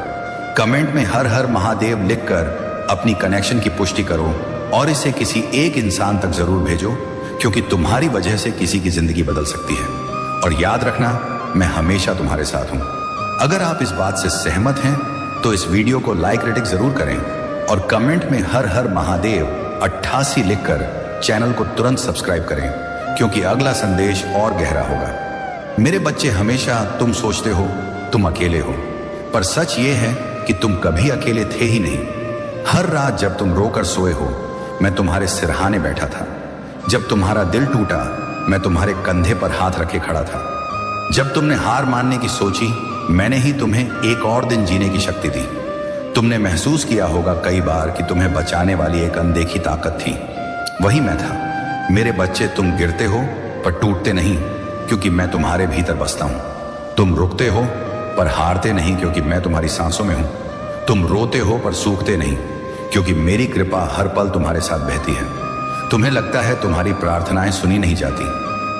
कमेंट में हर हर महादेव लिखकर अपनी कनेक्शन की पुष्टि करो और इसे किसी एक इंसान तक जरूर भेजो, क्योंकि तुम्हारी वजह से किसी की जिंदगी बदल सकती है। और याद रखना, मैं हमेशा तुम्हारे साथ हूं। अगर आप इस बात से सहमत हैं तो इस वीडियो को लाइक रेटिंग जरूर करें और कमेंट में हर हर महादेव 88 लिखकर चैनल को तुरंत सब्सक्राइब करें, क्योंकि अगला संदेश और गहरा होगा। मेरे बच्चे, हमेशा तुम सोचते हो तुम अकेले हो, पर सच ये है कि तुम कभी अकेले थे ही नहीं। हर रात जब तुम रोकर सोए हो, मैं तुम्हारे सिरहाने बैठा था। जब तुम्हारा दिल टूटा, मैं तुम्हारे कंधे पर हाथ रखे खड़ा था। जब तुमने हार मानने की सोची, मैंने ही तुम्हें एक और दिन जीने की शक्ति दी। तुमने महसूस किया होगा कई बार कि तुम्हें बचाने वाली एक अनदेखी ताकत थी, वही मैं था। मेरे बच्चे, तुम गिरते हो पर टूटते नहीं, क्योंकि मैं तुम्हारे भीतर बसता हूं। तुम रुकते हो पर हारते नहीं, क्योंकि मैं तुम्हारी सांसों में हूं। तुम रोते हो पर सूखते नहीं, क्योंकि मेरी कृपा हर पल तुम्हारे साथ बहती है। तुम्हें लगता है तुम्हारी प्रार्थनाएं सुनी नहीं जाती,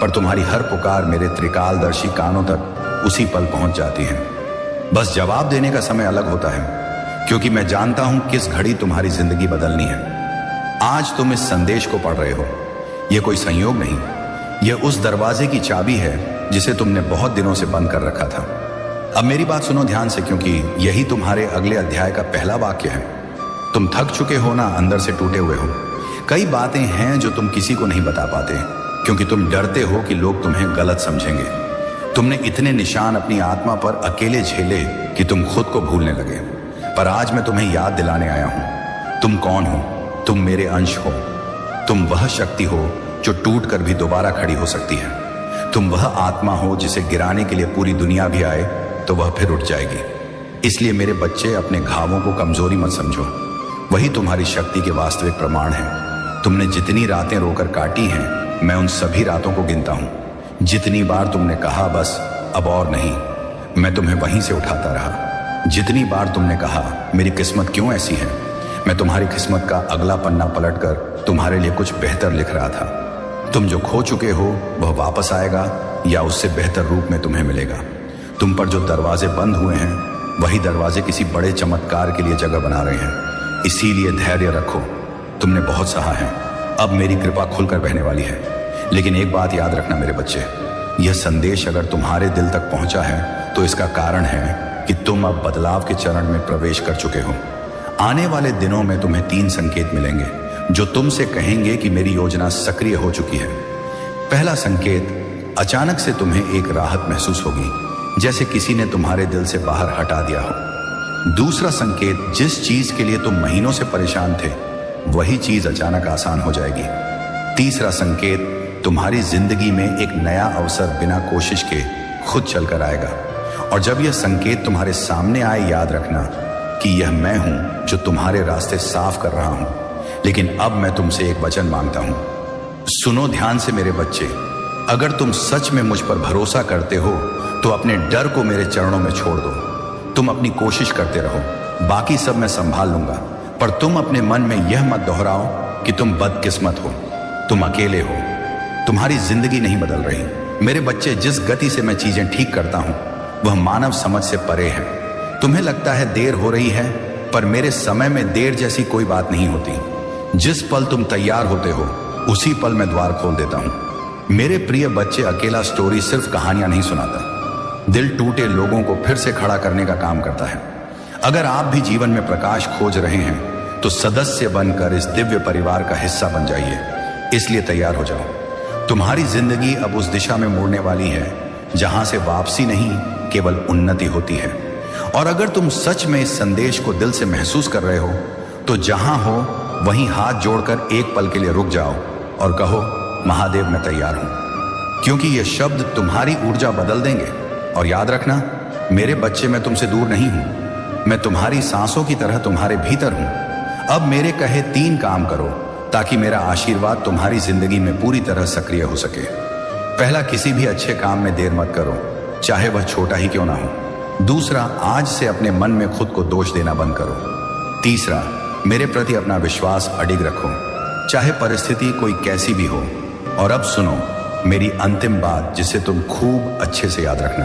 पर तुम्हारी हर पुकार मेरे त्रिकालदर्शी कानों तक उसी पल पहुंच जाती है। बस जवाब देने का समय अलग होता है, क्योंकि मैं जानता हूं किस घड़ी तुम्हारी जिंदगी बदलनी है। आज तुम इस संदेश को पढ़ रहे हो, यह कोई संयोग नहीं, यह उस दरवाजे की चाबी है जिसे तुमने बहुत दिनों से बंद कर रखा था। अब मेरी बात सुनो ध्यान से, क्योंकि यही तुम्हारे अगले अध्याय का पहला वाक्य है। तुम थक चुके हो ना, अंदर से टूटे हुए हो। कई बातें हैं जो तुम किसी को नहीं बता पाते, क्योंकि तुम डरते हो कि लोग तुम्हें गलत समझेंगे। तुमने इतने निशान अपनी आत्मा पर अकेले झेले कि तुम खुद को भूलने लगे। पर आज मैं तुम्हें याद दिलाने आया हूं, तुम कौन हो। तुम मेरे अंश हो। तुम वह शक्ति हो जो टूट कर भी दोबारा खड़ी हो सकती है। तुम वह आत्मा हो जिसे गिराने के लिए पूरी दुनिया भी आए तो वह फिर उठ जाएगी। इसलिए मेरे बच्चे, अपने घावों को कमजोरी मत समझो, वही तुम्हारी शक्ति के वास्तविक प्रमाण है। तुमने जितनी रातें रोकर काटी हैं, मैं उन सभी रातों को गिनता हूं। जितनी बार तुमने कहा बस अब और नहीं, मैं तुम्हें वहीं से उठाता रहा। जितनी बार तुमने कहा मेरी किस्मत क्यों ऐसी है, मैं तुम्हारी किस्मत का अगला पन्ना पलटकर तुम्हारे लिए कुछ बेहतर लिख रहा था। तुम जो खो चुके हो वह वापस आएगा या उससे बेहतर रूप में तुम्हें मिलेगा। तुम पर जो दरवाजे बंद हुए हैं, वही दरवाजे किसी बड़े चमत्कार के लिए जगह बना रहे हैं। इसीलिए धैर्य रखो। तुमने बहुत सहा है, अब मेरी कृपा खुलकर बहने वाली है। लेकिन एक बात याद रखना मेरे बच्चे, यह संदेश अगर तुम्हारे दिल तक पहुंचा है तो इसका कारण है कि तुम अब बदलाव के चरण में प्रवेश कर चुके हो। आने वाले दिनों में तुम्हें 3 संकेत मिलेंगे जो तुमसे कहेंगे कि मेरी योजना सक्रिय हो चुकी है। पहला संकेत, अचानक से तुम्हें एक राहत महसूस होगी, जैसे किसी ने तुम्हारे दिल से बाहर हटा दिया हो। दूसरा संकेत, जिस चीज के लिए तुम महीनों से परेशान थे, वही चीज अचानक आसान हो जाएगी। तीसरा संकेत, तुम्हारी जिंदगी में एक नया अवसर बिना कोशिश के खुद चलकर आएगा। और जब यह संकेत तुम्हारे सामने आए, याद रखना कि यह मैं हूं जो तुम्हारे रास्ते साफ कर रहा हूं। लेकिन अब मैं तुमसे एक वचन मांगता हूं, सुनो ध्यान से मेरे बच्चे। अगर तुम सच में मुझ पर भरोसा करते हो तो अपने डर को मेरे चरणों में छोड़ दो। तुम अपनी कोशिश करते रहो, बाकी सब मैं संभाल लूंगा। पर तुम अपने मन में यह मत दोहराओ कि तुम बदकिस्मत हो, तुम अकेले हो, तुम्हारी जिंदगी नहीं बदल रही। मेरे बच्चे, जिस गति से मैं चीजें ठीक करता हूं वह मानव समझ से परे है। तुम्हें लगता है देर हो रही है, पर मेरे समय में देर जैसी कोई बात नहीं होती। जिस पल तुम तैयार होते हो, उसी पल मैं द्वार खोल देता हूं। मेरे प्रिय बच्चे, अकेला स्टोरी सिर्फ कहानियां नहीं सुनाता, दिल टूटे लोगों को फिर से खड़ा करने का काम करता है। अगर आप भी जीवन में प्रकाश खोज रहे हैं तो सदस्य बनकर इस दिव्य परिवार का हिस्सा बन जाइए। इसलिए तैयार हो जाओ। तुम्हारी जिंदगी अब उस दिशा में मुड़ने वाली है जहां से वापसी नहीं, केवल उन्नति होती है। और अगर तुम सच में इस संदेश को दिल से महसूस कर रहे हो तो जहां हो वहीं हाथ जोड़कर एक पल के लिए रुक जाओ और कहो, महादेव मैं तैयार हूं। क्योंकि ये शब्द तुम्हारी ऊर्जा बदल देंगे। और याद रखना मेरे बच्चे, मैं तुमसे दूर नहीं हूं, मैं तुम्हारी सांसों की तरह तुम्हारे भीतर हूं। अब मेरे कहे 3 काम करो ताकि मेरा आशीर्वाद तुम्हारी जिंदगी में पूरी तरह सक्रिय हो सके। पहला, किसी भी अच्छे काम में देर मत करो, चाहे वह छोटा ही क्यों ना हो। दूसरा, आज से अपने मन में खुद को दोष देना बंद करो। तीसरा, मेरे प्रति अपना विश्वास अडिग रखो, चाहे परिस्थिति कोई कैसी भी हो। और अब सुनो मेरी अंतिम बात, जिसे तुम खूब अच्छे से याद रखना।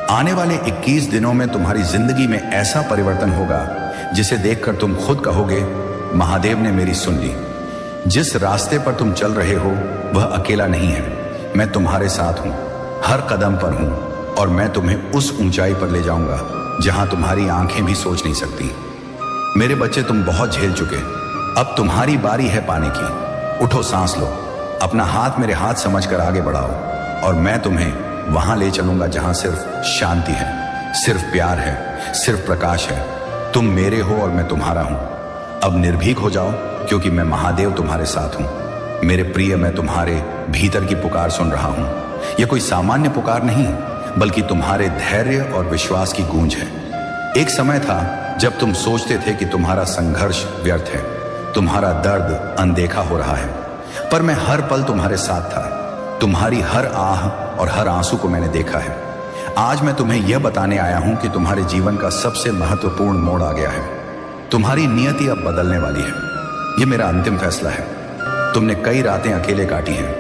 आने वाले 21 दिनों में तुम्हारी जिंदगी में ऐसा परिवर्तन होगा जिसे देखकर तुम खुद कहोगे, महादेव ने मेरी सुन ली। जिस रास्ते पर तुम चल रहे हो वह अकेला नहीं है, मैं तुम्हारे साथ हूं, हर कदम पर हूं। और मैं तुम्हें उस ऊंचाई पर ले जाऊंगा जहां तुम्हारी आंखें भी सोच नहीं सकती। मेरे बच्चे, तुम बहुत झेल चुके, अब तुम्हारी बारी है पाने की। उठो, सांस लो, अपना हाथ मेरे हाथ समझकर आगे बढ़ाओ और मैं तुम्हें वहां ले चलूंगा जहां सिर्फ शांति है, सिर्फ प्यार है, सिर्फ प्रकाश है। तुम मेरे हो और मैं तुम्हारा हूं। अब निर्भीक हो जाओ, क्योंकि मैं महादेव तुम्हारे साथ हूं। मेरे प्रिय, मैं तुम्हारे भीतर की पुकार सुन रहा हूं। यह कोई सामान्य पुकार नहीं, बल्कि तुम्हारे धैर्य और विश्वास की गूंज है। एक समय था जब तुम सोचते थे कि तुम्हारा संघर्ष व्यर्थ है, तुम्हारा दर्द अनदेखा हो रहा है, पर मैं हर पल तुम्हारे साथ था। तुम्हारी हर आह और हर आंसू को मैंने देखा है। आज मैं तुम्हें यह बताने आया हूं कि तुम्हारे जीवन का सबसे महत्वपूर्ण मोड़ आ गया है। तुम्हारी नियति अब बदलने वाली है। यह मेरा अंतिम फैसला है। तुमने कई रातें अकेले काटी हैं,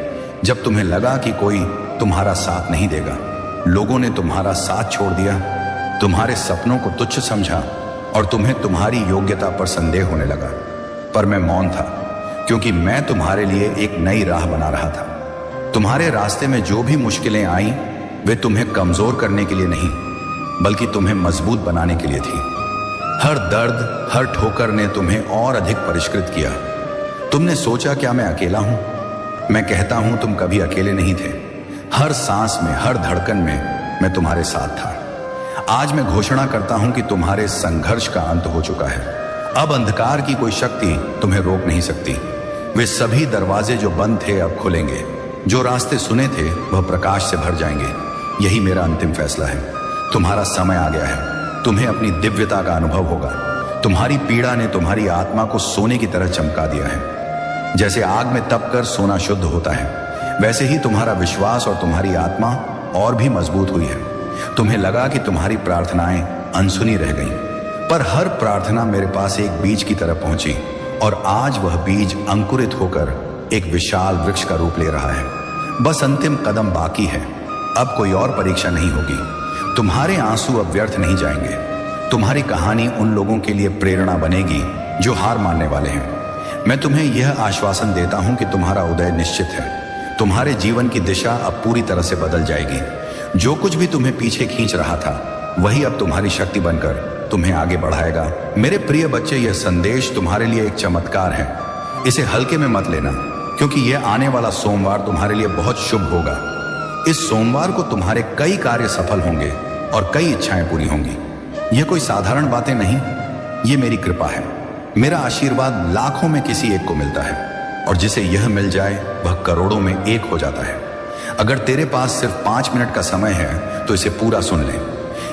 जब तुम्हें लगा कि कोई तुम्हारा साथ नहीं देगा। लोगों ने तुम्हारा साथ छोड़ दिया, तुम्हारे सपनों को तुच्छ समझा और तुम्हें तुम्हारी योग्यता पर संदेह होने लगा। पर मैं मौन था, क्योंकि मैं तुम्हारे लिए एक नई राह बना रहा था। तुम्हारे रास्ते में जो भी मुश्किलें आई, वे तुम्हें कमजोर करने के लिए नहीं, बल्कि तुम्हें मजबूत बनाने के लिए थी। हर दर्द, हर ठोकर ने तुम्हें और अधिक परिष्कृत किया। तुमने सोचा, क्या मैं अकेला हूं? मैं कहता हूं, तुम कभी अकेले नहीं थे। हर सांस में, हर धड़कन में मैं तुम्हारे साथ था। आज मैं घोषणा करता हूं कि तुम्हारे संघर्ष का अंत हो चुका है। अब अंधकार की कोई शक्ति तुम्हें रोक नहीं सकती। वे सभी दरवाजे जो बंद थे अब खुलेंगे। जो रास्ते सुने थे वह प्रकाश से भर जाएंगे। यही मेरा अंतिम फैसला है। तुम्हारा समय आ गया है। तुम्हें अपनी दिव्यता का अनुभव होगा। तुम्हारी पीड़ा ने तुम्हारी आत्मा को सोने की तरह चमका दिया है। जैसे आग में तपकर सोना शुद्ध होता है, वैसे ही तुम्हारा विश्वास और तुम्हारी आत्मा और भी मजबूत हुई है। तुम्हें लगा कि तुम्हारी प्रार्थनाएं अनसुनी रह गईं, पर हर प्रार्थना मेरे पास एक बीज की तरह पहुंची और आज वह बीज अंकुरित होकर एक विशाल वृक्ष का रूप ले रहा है। बस अंतिम कदम बाकी है। अब कोई और परीक्षा नहीं होगी। तुम्हारे आंसू अब व्यर्थ नहीं जाएंगे। तुम्हारी कहानी उन लोगों के लिए प्रेरणा बनेगी जो हार मानने वाले हैं। मैं तुम्हें यह आश्वासन देता हूं कि तुम्हारा उदय निश्चित है। तुम्हारे जीवन की दिशा अब पूरी तरह से बदल जाएगी। जो कुछ भी तुम्हें पीछे खींच रहा था, वही अब तुम्हारी शक्ति बनकर तुम्हें आगे बढ़ाएगा। मेरे प्रिय बच्चे, यह संदेश तुम्हारे लिए एक चमत्कार है। इसे हल्के में मत लेना, क्योंकि यह आने वाला सोमवार तुम्हारे लिए बहुत शुभ होगा। इस सोमवार को तुम्हारे कई कार्य सफल होंगे और कई इच्छाएं पूरी होंगी। यह कोई साधारण बातें नहीं, ये मेरी कृपा है। मेरा आशीर्वाद लाखों में किसी एक को मिलता है, और जिसे यह मिल जाए वह करोड़ों में एक हो जाता है। अगर तेरे पास सिर्फ 5 मिनट का समय है तो इसे पूरा सुन ले।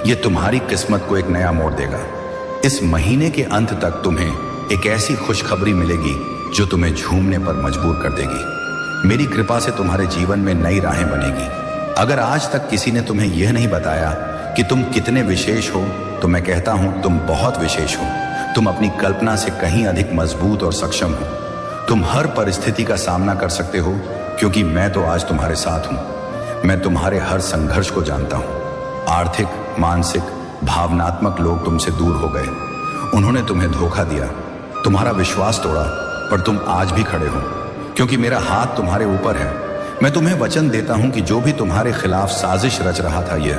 यह तुम्हारी किस्मत को एक नया मोड़ देगा। इस महीने के अंत तक तुम्हें एक ऐसी खुशखबरी मिलेगी जो तुम्हें झूमने पर मजबूर कर देगी। मेरी कृपा से तुम्हारे जीवन में नई राहें बनेगी। अगर आज तक किसी ने तुम्हें यह नहीं बताया कि तुम कितने विशेष हो, तो मैं कहता हूं, तुम बहुत विशेष हो। तुम अपनी कल्पना से कहीं अधिक मजबूत और सक्षम हो। तुम हर परिस्थिति का सामना कर सकते हो, क्योंकि मैं तो आज तुम्हारे साथ हूं। मैं तुम्हारे हर संघर्ष को जानता हूं। आर्थिक, मानसिक, भावनात्मक लोग तुमसे दूर हो गए। उन्होंने तुम्हें धोखा दिया, तुम्हारा विश्वास तोड़ा, पर तुम आज भी खड़े हो, क्योंकि मेरा हाथ तुम्हारे ऊपर है। मैं तुम्हें वचन देता हूं कि जो भी तुम्हारे खिलाफ साजिश रच रहा था, यह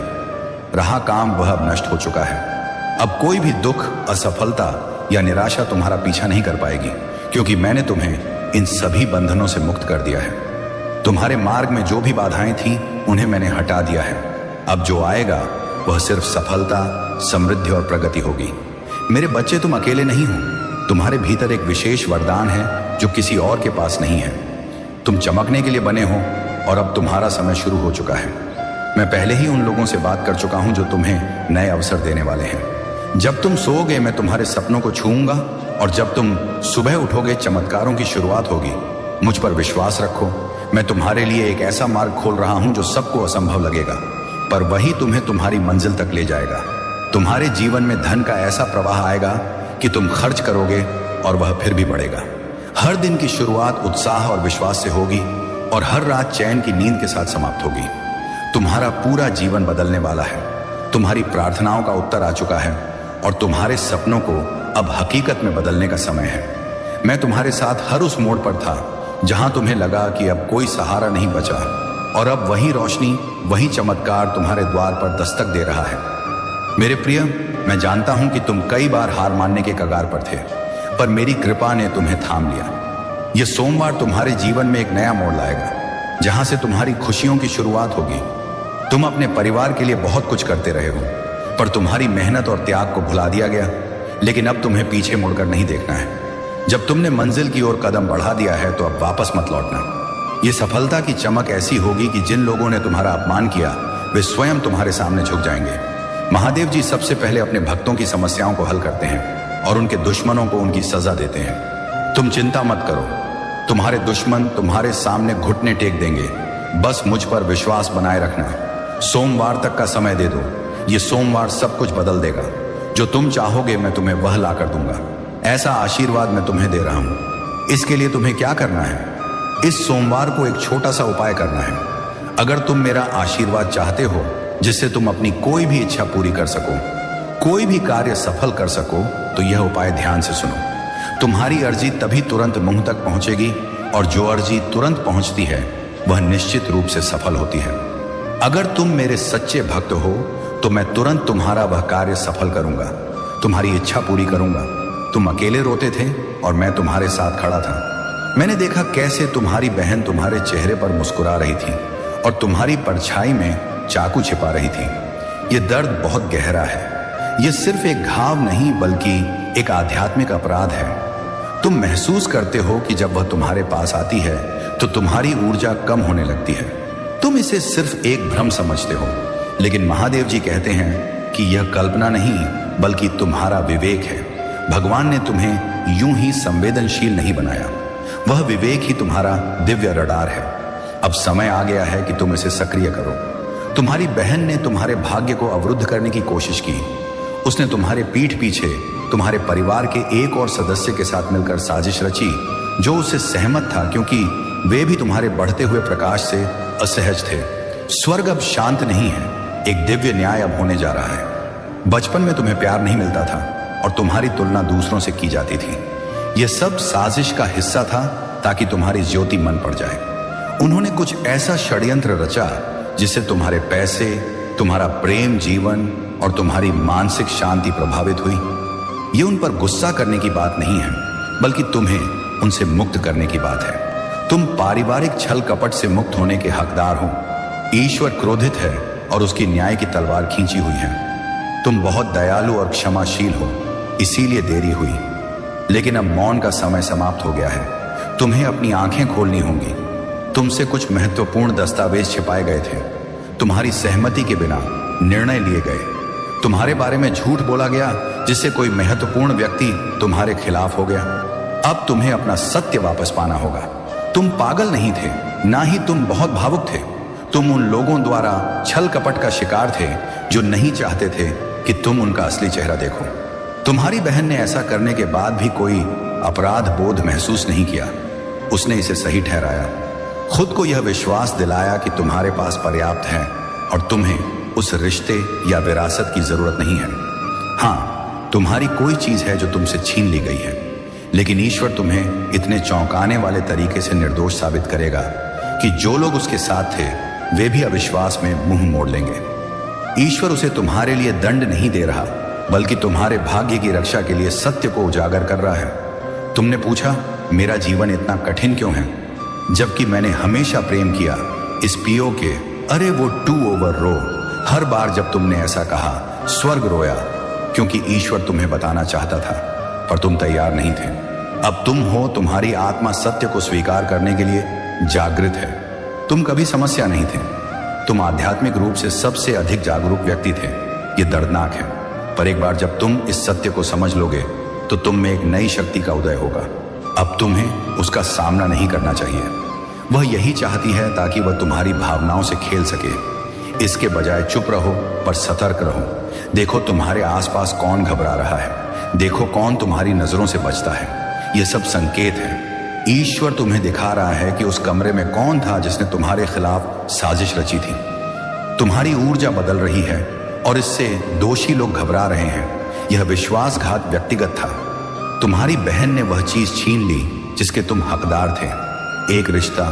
रहा काम, वह अब नष्ट हो चुका है। अब कोई भी दुख, असफलता या निराशा तुम्हारा पीछा नहीं कर पाएगी, क्योंकि मैंने तुम्हें इन सभी बंधनों से मुक्त कर दिया है। तुम्हारे मार्ग में जो भी बाधाएं थीं, उन्हें मैंने हटा दिया है। अब जो आएगा वह सिर्फ सफलता, समृद्धि और प्रगति होगी। मेरे बच्चे, तुम अकेले नहीं हो। तुम्हारे भीतर एक विशेष वरदान है जो किसी और के पास नहीं है। तुम चमकने के लिए बने हो, और अब तुम्हारा समय शुरू हो चुका है। मैं पहले ही उन लोगों से बात कर चुका हूं जो तुम्हें नए अवसर देने वाले हैं। जब तुम सोओगे, मैं तुम्हारे सपनों को छूऊंगा, और जब तुम सुबह उठोगे, चमत्कारों की शुरुआत होगी। मुझ पर विश्वास रखो। मैं तुम्हारे लिए एक ऐसा मार्ग खोल रहा हूं जो सबको असंभव लगेगा, पर वही तुम्हें तुम्हारी मंजिल तक ले जाएगा। तुम्हारे जीवन में धन का ऐसा प्रवाह आएगा कि तुम खर्च करोगे और वह फिर भी बढ़ेगा। हर दिन की शुरुआत उत्साह और विश्वास से होगी, और हर रात चैन की नींद के साथ समाप्त होगी। तुम्हारा पूरा जीवन बदलने वाला है। तुम्हारी प्रार्थनाओं का उत्तर आ चुका है, और तुम्हारे सपनों को अब हकीकत में बदलने का समय है। मैं तुम्हारे साथ हर उस मोड़ पर था जहां तुम्हें लगा कि अब कोई सहारा नहीं बचा, और अब वही रोशनी, वही चमत्कार तुम्हारे द्वार पर दस्तक दे रहा है। मेरे प्रिय, मैं जानता हूं कि तुम कई बार हार मानने के कगार पर थे, पर मेरी कृपा ने तुम्हें थाम लिया। यह सोमवार तुम्हारे जीवन में एक नया मोड़ लाएगा, जहां से तुम्हारी खुशियों की शुरुआत होगी। तुम अपने परिवार के लिए बहुत कुछ करते रहे हो, पर तुम्हारी मेहनत और त्याग को भुला दिया गया। लेकिन अब तुम्हें पीछे मुड़कर नहीं देखना है। जब तुमने मंजिल की ओर कदम बढ़ा दिया है तो अब वापस मत लौटना। ये सफलता की चमक ऐसी होगी कि जिन लोगों ने तुम्हारा अपमान किया वे स्वयं तुम्हारे सामने झुक जाएंगे। महादेव जी सबसे पहले अपने भक्तों की समस्याओं को हल करते हैं और उनके दुश्मनों को उनकी सजा देते हैं। तुम चिंता मत करो, तुम्हारे दुश्मन तुम्हारे सामने घुटने टेक देंगे। बस मुझ पर विश्वास बनाए रखना। सोमवार तक का समय दे दो, ये सोमवार सब कुछ बदल देगा। जो तुम चाहोगे मैं तुम्हें वह ला कर दूंगा। ऐसा आशीर्वाद मैं तुम्हें दे रहा हूं। इसके लिए तुम्हें क्या करना है? इस सोमवार को एक छोटा सा उपाय करना है। अगर तुम मेरा आशीर्वाद चाहते हो जिससे तुम अपनी कोई भी इच्छा पूरी कर सको, कोई भी कार्य सफल कर सको, तो यह उपाय ध्यान से सुनो। तुम्हारी अर्जी तभी तुरंत मुंह तक पहुंचेगी और जो अर्जी तुरंत पहुंचती है वह निश्चित रूप से सफल होती है। अगर तुम मेरे सच्चे भक्त हो तो मैं तुरंत तुम्हारा वह कार्य सफल करूंगा, तुम्हारी इच्छा पूरी करूंगा। तुम अकेले रोते थे और मैं तुम्हारे साथ खड़ा था। मैंने देखा कैसे तुम्हारी बहन तुम्हारे चेहरे पर मुस्कुरा रही थी और तुम्हारी परछाई में चाकू छिपा रही थी। यह दर्द बहुत गहरा है। यह सिर्फ एक घाव नहीं बल्कि एक आध्यात्मिक अपराध है। तुम महसूस करते हो कि जब वह तुम्हारे पास आती है तो तुम्हारी ऊर्जा कम होने लगती है। तुम इसे सिर्फ एक भ्रम समझते हो, लेकिन महादेव जी कहते हैं कि यह कल्पना नहीं बल्कि तुम्हारा विवेक है। भगवान ने तुम्हें यूं ही संवेदनशील नहीं बनाया, वह विवेक ही तुम्हारा दिव्य रडार है। अब समय आ गया है कि तुम इसे सक्रिय करो। तुम्हारी बहन ने तुम्हारे भाग्य को अवरुद्ध करने की कोशिश की। उसने तुम्हारे पीठ पीछे तुम्हारे परिवार के एक और सदस्य के साथ मिलकर साजिश रची जो उससे सहमत था, क्योंकि वे भी तुम्हारे बढ़ते हुए प्रकाश से असहज थे। स्वर्ग अब शांत नहीं है, एक दिव्य न्याय अब होने जा रहा है। बचपन में तुम्हें प्यार नहीं मिलता था और तुम्हारी तुलना दूसरों से की जाती थी। यह सब साजिश का हिस्सा था ताकि तुम्हारी ज्योति मन पड़ जाए। उन्होंने कुछ ऐसा षड्यंत्र रचा जिससे तुम्हारे पैसे, तुम्हारा प्रेम जीवन और तुम्हारी मानसिक शांति प्रभावित हुई। यह उन पर गुस्सा करने की बात नहीं है बल्कि तुम्हें उनसे मुक्त करने की बात है। तुम पारिवारिक छल कपट से मुक्त होने के हकदार हो। ईश्वर क्रोधित है और उसकी न्याय की तलवार खींची हुई है। तुम बहुत दयालु और क्षमाशील हो, इसीलिए देरी हुई। लेकिन अब मौन का समय समाप्त हो गया है। तुम्हें अपनी आंखें खोलनी होंगी। तुमसे कुछ महत्वपूर्ण दस्तावेज छिपाए गए थे। तुम्हारी सहमति के बिना निर्णय लिए गए। तुम्हारे बारे में झूठ बोला गया जिससे कोई महत्वपूर्ण व्यक्ति तुम्हारे खिलाफ हो गया। अब तुम्हें अपना सत्य वापस पाना होगा। तुम पागल नहीं थे, ना ही तुम बहुत भावुक थे। तुम उन लोगों द्वारा छल कपट का शिकार थे जो नहीं चाहते थे कि तुम उनका असली चेहरा देखो। तुम्हारी बहन ने ऐसा करने के बाद भी कोई अपराध बोध महसूस नहीं किया। उसने इसे सही ठहराया, खुद को यह विश्वास दिलाया कि तुम्हारे पास पर्याप्त है और तुम्हें उस रिश्ते या विरासत की जरूरत नहीं है। हाँ, तुम्हारी कोई चीज है जो तुमसे छीन ली गई है, लेकिन ईश्वर तुम्हें इतने चौंकाने वाले तरीके से निर्दोष साबित करेगा कि जो लोग उसके साथ थे वे भी अविश्वास में मुंह मोड़ लेंगे। ईश्वर उसे तुम्हारे लिए दंड नहीं दे रहा बल्कि तुम्हारे भाग्य की रक्षा के लिए सत्य को उजागर कर रहा है। तुमने पूछा, मेरा जीवन इतना कठिन क्यों है, जबकि मैंने हमेशा प्रेम किया। इस पियो के अरे वो टू ओवर रो। हर बार जब तुमने ऐसा कहा स्वर्ग रोया, क्योंकि ईश्वर तुम्हें बताना चाहता था पर तुम तैयार नहीं थे। अब तुम हो, तुम्हारी आत्मा सत्य को स्वीकार करने के लिए जागृत है। तुम कभी समस्या नहीं थे, तुम आध्यात्मिक रूप से सबसे अधिक जागरूक व्यक्ति थे। यह दर्दनाक है, पर एक बार जब तुम इस सत्य को समझ लोगे तो तुम में एक नई शक्ति का उदय होगा। अब तुम्हें उसका सामना नहीं करना चाहिए। वह यही चाहती है ताकि वह तुम्हारी भावनाओं से खेल सके। इसके बजाय चुप रहो पर सतर्क रहो। देखो तुम्हारे आसपास कौन घबरा रहा है, देखो कौन तुम्हारी नजरों से बचता है। यह सब संकेत है। ईश्वर तुम्हें दिखा रहा है कि उस कमरे में कौन था जिसने तुम्हारे खिलाफ साजिश रची थी। तुम्हारी ऊर्जा बदल रही है और इससे दोषी लोग घबरा रहे हैं। यह विश्वासघात व्यक्तिगत था। तुम्हारी बहन ने वह चीज छीन ली जिसके तुम हकदार थे। एक रिश्ता,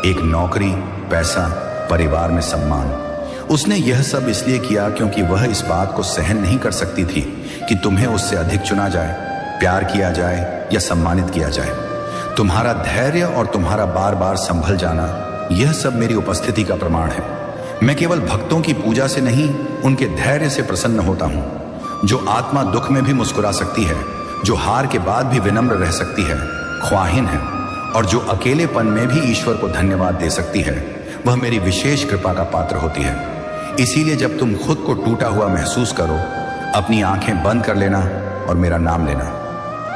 एक नौकरी, पैसा, परिवार में सम्मान। उसने यह सब इसलिए किया क्योंकि वह इस बात को सहन नहीं कर सकती थी कि तुम्हें उससे अधिक चुना जाए, प्यार किया जाए या सम्मानित किया जाए। तुम्हारा धैर्य और तुम्हारा बार बार संभल जाना, यह सब मेरी उपस्थिति का प्रमाण है। मैं केवल भक्तों की पूजा से नहीं, उनके धैर्य से प्रसन्न होता हूं। जो आत्मा दुख में भी मुस्कुरा सकती है जो हार के बाद भी विनम्र रह सकती है, ख्वाहिन है, और जो अकेलेपन में भी ईश्वर को धन्यवाद दे सकती है, वह मेरी विशेष कृपा का पात्र होती है। इसीलिए जब तुम खुद को टूटा हुआ महसूस करो, अपनी आंखें बंद कर लेना और मेरा नाम लेना।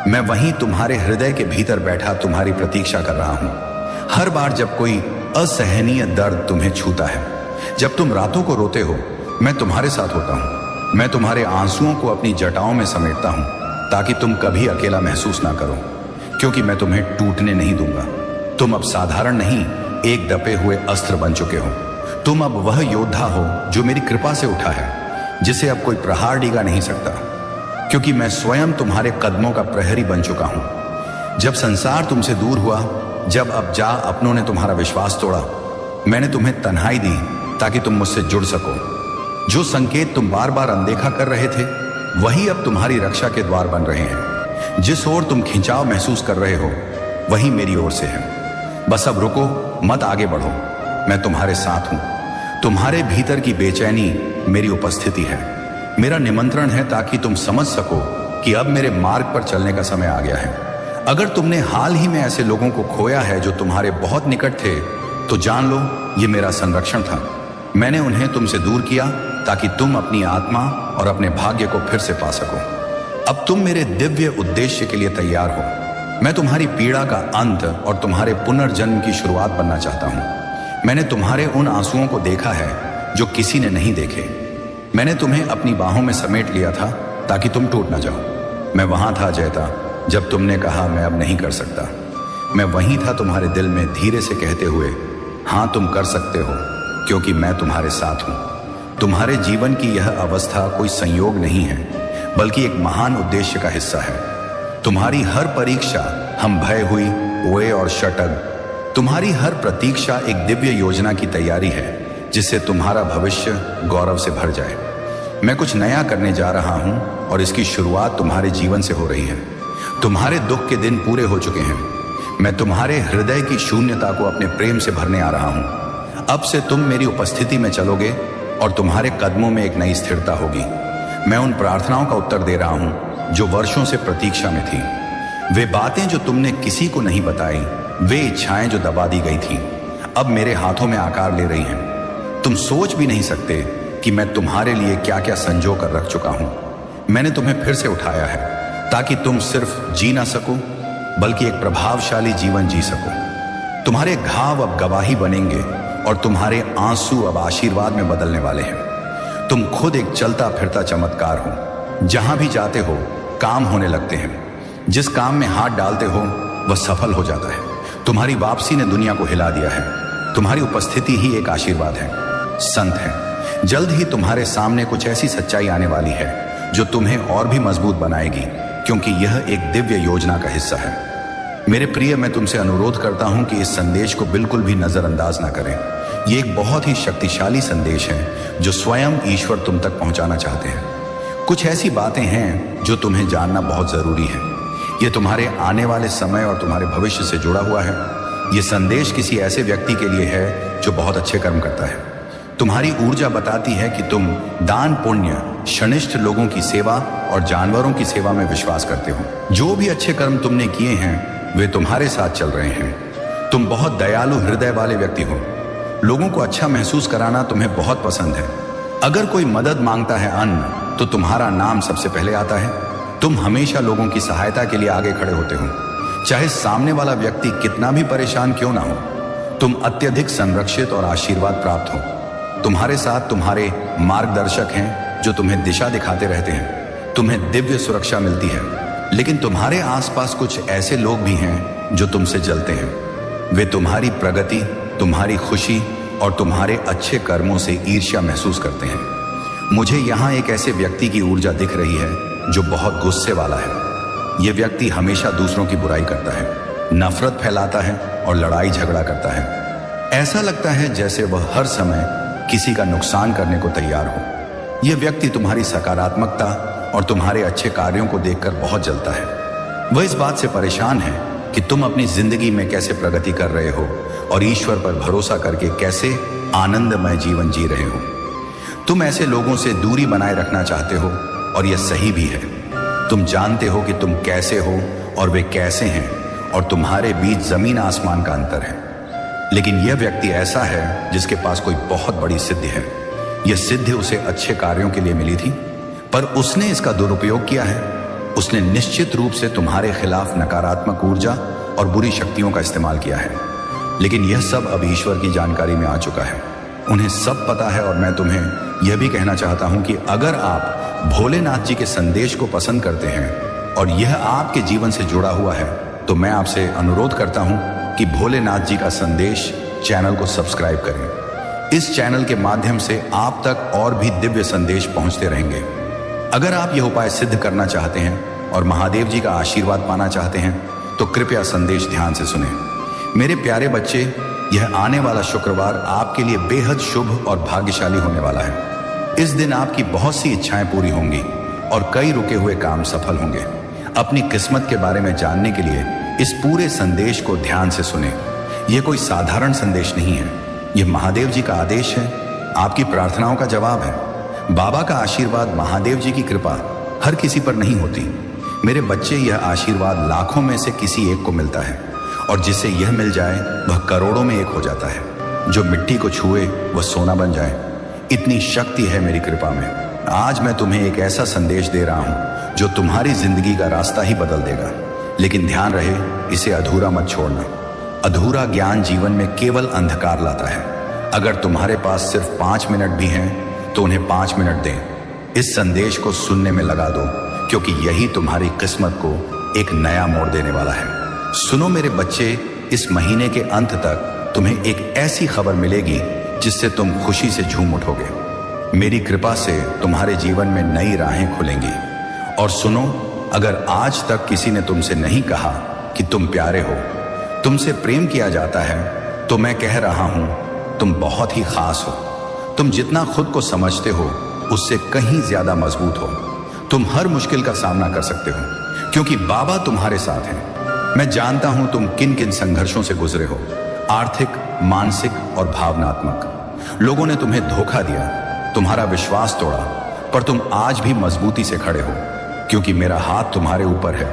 मैं वहीं तुम्हारे हृदय के भीतर बैठा तुम्हारी प्रतीक्षा कर रहा हूं। हर बार जब कोई असहनीय दर्द तुम्हें छूता है, जब तुम रातों को रोते हो, मैं तुम्हारे साथ होता हूं। मैं तुम्हारे आंसुओं को अपनी जटाओं में समेटता हूं ताकि तुम कभी अकेला महसूस ना करो, क्योंकि मैं तुम्हें टूटने नहीं दूंगा। तुम अब साधारण नहीं, एक दबे हुए अस्त्र बन चुके हो। तुम अब वह योद्धा हो जो मेरी कृपा से उठा है, जिसे अब कोई प्रहार डिगा नहीं सकता, क्योंकि मैं स्वयं तुम्हारे कदमों का प्रहरी बन चुका हूं। जब संसार तुमसे दूर हुआ, जब अब जा अपनों ने तुम्हारा विश्वास तोड़ा, मैंने तुम्हें तन्हाई दी ताकि तुम मुझसे जुड़ सको। जो संकेत तुम बार बार अनदेखा कर रहे थे, वही अब तुम्हारी रक्षा के द्वार बन रहे हैं। जिस ओर तुम खिंचाव महसूस कर रहे हो, वही मेरी ओर से है। बस अब रुको, मत आगे बढ़ो, मैं तुम्हारे साथ हूं। तुम्हारे भीतर की बेचैनी मेरी उपस्थिति है, मेरा निमंत्रण है, ताकि तुम समझ सको कि अब मेरे मार्ग पर चलने का समय आ गया है। अगर तुमने हाल ही में ऐसे लोगों को खोया है जो तुम्हारे बहुत निकट थे, तो जान लो ये मेरा संरक्षण था। मैंने उन्हें तुमसे दूर किया ताकि तुम अपनी आत्मा और अपने भाग्य को फिर से पा सको। अब तुम मेरे दिव्य उद्देश्य के लिए तैयार हो। मैं तुम्हारी पीड़ा का अंत और तुम्हारे पुनर्जन्म की शुरुआत बनना चाहता हूं। मैंने तुम्हारे उन आंसुओं को देखा है जो किसी ने नहीं देखे। मैंने तुम्हें अपनी बाहों में समेट लिया था ताकि तुम टूट ना जाओ। मैं वहां था जयता, जब तुमने कहा मैं अब नहीं कर सकता। मैं वहीं था तुम्हारे दिल में धीरे से कहते हुए, हाँ तुम कर सकते हो, क्योंकि मैं तुम्हारे साथ हूं। तुम्हारे जीवन की यह अवस्था कोई संयोग नहीं है, बल्कि एक महान उद्देश्य का हिस्सा है। तुम्हारी हर परीक्षा, हम भय हुई, ओए और शटग, तुम्हारी हर प्रतीक्षा एक दिव्य योजना की तैयारी है, जिससे तुम्हारा भविष्य गौरव से भर जाए। मैं कुछ नया करने जा रहा हूं और इसकी शुरुआत तुम्हारे जीवन से हो रही है। तुम्हारे दुख के दिन पूरे हो चुके हैं। मैं तुम्हारे हृदय की शून्यता को अपने प्रेम से भरने आ रहा हूं। अब से तुम मेरी उपस्थिति में चलोगे और तुम्हारे कदमों में एक नई स्थिरता होगी। मैं उन प्रार्थनाओं का उत्तर दे रहा हूं जो वर्षों से प्रतीक्षा में थी। वे बातें जो तुमने किसी को नहीं बताई, वे इच्छाएं जो दबा दी गई थी, अब मेरे हाथों में आकार ले रही हैं। तुम सोच भी नहीं सकते कि मैं तुम्हारे लिए क्या क्या संजो कर रख चुका हूं। मैंने तुम्हें फिर से उठाया है ताकि तुम सिर्फ जी ना सको, बल्कि एक प्रभावशाली जीवन जी सको। तुम्हारे घाव अब गवाही बनेंगे और तुम्हारे आंसू अब आशीर्वाद में बदलने वाले हैं। तुम खुद एक चलता फिरता चमत्कार हो। जहां भी जाते हो, काम होने लगते हैं। जिस काम में हाथ डालते हो, वह सफल हो जाता है। तुम्हारी वापसी ने दुनिया को हिला दिया है। तुम्हारी उपस्थिति ही एक आशीर्वाद है, संत है। जल्द ही तुम्हारे सामने कुछ ऐसी सच्चाई आने वाली है जो तुम्हें और भी मजबूत बनाएगी, क्योंकि यह एक दिव्य योजना का हिस्सा है। मेरे प्रिय, मैं तुमसे अनुरोध करता हूं कि इस संदेश को बिल्कुल भी नजरअंदाज ना करें। यह एक बहुत ही शक्तिशाली संदेश है जो स्वयं ईश्वर तुम तक पहुंचाना चाहते हैं। कुछ ऐसी बातें हैं जो तुम्हें जानना बहुत जरूरी है। यह तुम्हारे आने वाले समय और तुम्हारे भविष्य से जुड़ा हुआ है। यह संदेश किसी ऐसे व्यक्ति के लिए है जो बहुत अच्छे कर्म करता है। तुम्हारी ऊर्जा बताती है कि तुम दान, पुण्य, शनिष्ठ लोगों की सेवा और जानवरों की सेवा में विश्वास करते हो। जो भी अच्छे कर्म तुमने किए हैं, वे तुम्हारे साथ चल रहे हैं। तुम बहुत दयालु हृदय वाले व्यक्ति हो। लोगों को अच्छा महसूस कराना तुम्हें बहुत पसंद है। अगर कोई मदद मांगता है अन्न, तो तुम्हारा नाम सबसे पहले आता है। तुम हमेशा लोगों की सहायता के लिए आगे खड़े होते हो, चाहे सामने वाला व्यक्ति कितना भी परेशान क्यों ना हो। तुम अत्यधिक संरक्षित और आशीर्वाद प्राप्त हो। तुम्हारे साथ तुम्हारे मार्गदर्शक हैं जो तुम्हें दिशा दिखाते रहते हैं। तुम्हें दिव्य सुरक्षा मिलती है। लेकिन तुम्हारे आसपास कुछ ऐसे लोग भी हैं जो तुमसे जलते हैं। वे तुम्हारी प्रगति, तुम्हारी खुशी और तुम्हारे अच्छे कर्मों से ईर्ष्या महसूस करते हैं। मुझे यहाँ एक ऐसे व्यक्ति की ऊर्जा दिख रही है जो बहुत गुस्से वाला है। यह व्यक्ति हमेशा दूसरों की बुराई करता है, नफरत फैलाता है और लड़ाई झगड़ा करता है। ऐसा लगता है जैसे वह हर समय किसी का नुकसान करने को तैयार हो। यह व्यक्ति तुम्हारी सकारात्मकता और तुम्हारे अच्छे कार्यों को देखकर बहुत जलता है। वह इस बात से परेशान है कि तुम अपनी जिंदगी में कैसे प्रगति कर रहे हो और ईश्वर पर भरोसा करके कैसे आनंदमय जीवन जी रहे हो। तुम ऐसे लोगों से दूरी बनाए रखना चाहते हो और यह सही भी है। तुम जानते हो कि तुम कैसे हो और वे कैसे हैं, और तुम्हारे बीच जमीन आसमान का अंतर है। लेकिन यह व्यक्ति ऐसा है जिसके पास कोई बहुत बड़ी सिद्धि है। यह सिद्धि उसे अच्छे कार्यों के लिए मिली थी, पर उसने इसका दुरुपयोग किया है। उसने निश्चित रूप से तुम्हारे खिलाफ नकारात्मक ऊर्जा और बुरी शक्तियों का इस्तेमाल किया है। लेकिन यह सब अब ईश्वर की जानकारी में आ चुका है। उन्हें सब पता है। और मैं तुम्हें यह भी कहना चाहता हूं कि अगर आप भोलेनाथ जी के संदेश को पसंद करते हैं और यह आपके जीवन से जुड़ा हुआ है, तो मैं आपसे अनुरोध करता हूं कि भोलेनाथ जी का संदेश चैनल को सब्सक्राइब करें। इस चैनल के माध्यम से आप तक और भी दिव्य संदेश पहुंचते रहेंगे। अगर आप यह उपाय सिद्ध करना चाहते हैं और महादेव जी का आशीर्वाद पाना चाहते हैं, तो कृपया संदेश ध्यान से सुनें। मेरे प्यारे बच्चे, यह आने वाला शुक्रवार आपके लिए बेहद शुभ और भाग्यशाली होने वाला है। इस दिन आपकी बहुत सी इच्छाएं पूरी होंगी और कई रुके हुए काम सफल होंगे। अपनी किस्मत के बारे में जानने के लिए इस पूरे संदेश को ध्यान से सुनें। यह कोई साधारण संदेश नहीं है, यह महादेव जी का आदेश है, आपकी प्रार्थनाओं का जवाब है। बाबा का आशीर्वाद, महादेव जी की कृपा हर किसी पर नहीं होती। मेरे बच्चे, यह आशीर्वाद लाखों में से किसी एक को मिलता है, और जिसे यह मिल जाए वह करोड़ों में एक हो जाता है। जो मिट्टी को छुए वह सोना बन जाए, इतनी शक्ति है मेरी कृपा में। आज मैं तुम्हें एक ऐसा संदेश दे रहा हूं जो तुम्हारी जिंदगी का रास्ता ही बदल देगा। लेकिन ध्यान रहे, इसे अधूरा मत छोड़ना। अधूरा ज्ञान जीवन में केवल अंधकार लाता है। अगर तुम्हारे पास सिर्फ 5 मिनट भी हैं तो उन्हें 5 मिनट दें। इस संदेश को सुनने में लगा दो, क्योंकि यही तुम्हारी किस्मत को एक नया मोड़ देने वाला है। सुनो मेरे बच्चे, इस महीने के अंत तक तुम्हें एक ऐसी खबर मिलेगी जिससे तुम खुशी से झूम उठोगे। मेरी कृपा से तुम्हारे जीवन में नई राहें खुलेंगी। और सुनो, अगर आज तक किसी ने तुमसे नहीं कहा कि तुम प्यारे हो, तुमसे प्रेम किया जाता है, तो मैं कह रहा हूं, तुम बहुत ही खास हो। तुम जितना खुद को समझते हो उससे कहीं ज्यादा मजबूत हो। तुम हर मुश्किल का सामना कर सकते हो, क्योंकि बाबा तुम्हारे साथ हैं। मैं जानता हूं तुम किन किन संघर्षों से गुजरे हो, आर्थिक, मानसिक और भावनात्मक। लोगों ने तुम्हें धोखा दिया, तुम्हारा विश्वास तोड़ा, पर तुम आज भी मजबूती से खड़े हो, क्योंकि मेरा हाथ तुम्हारे ऊपर है।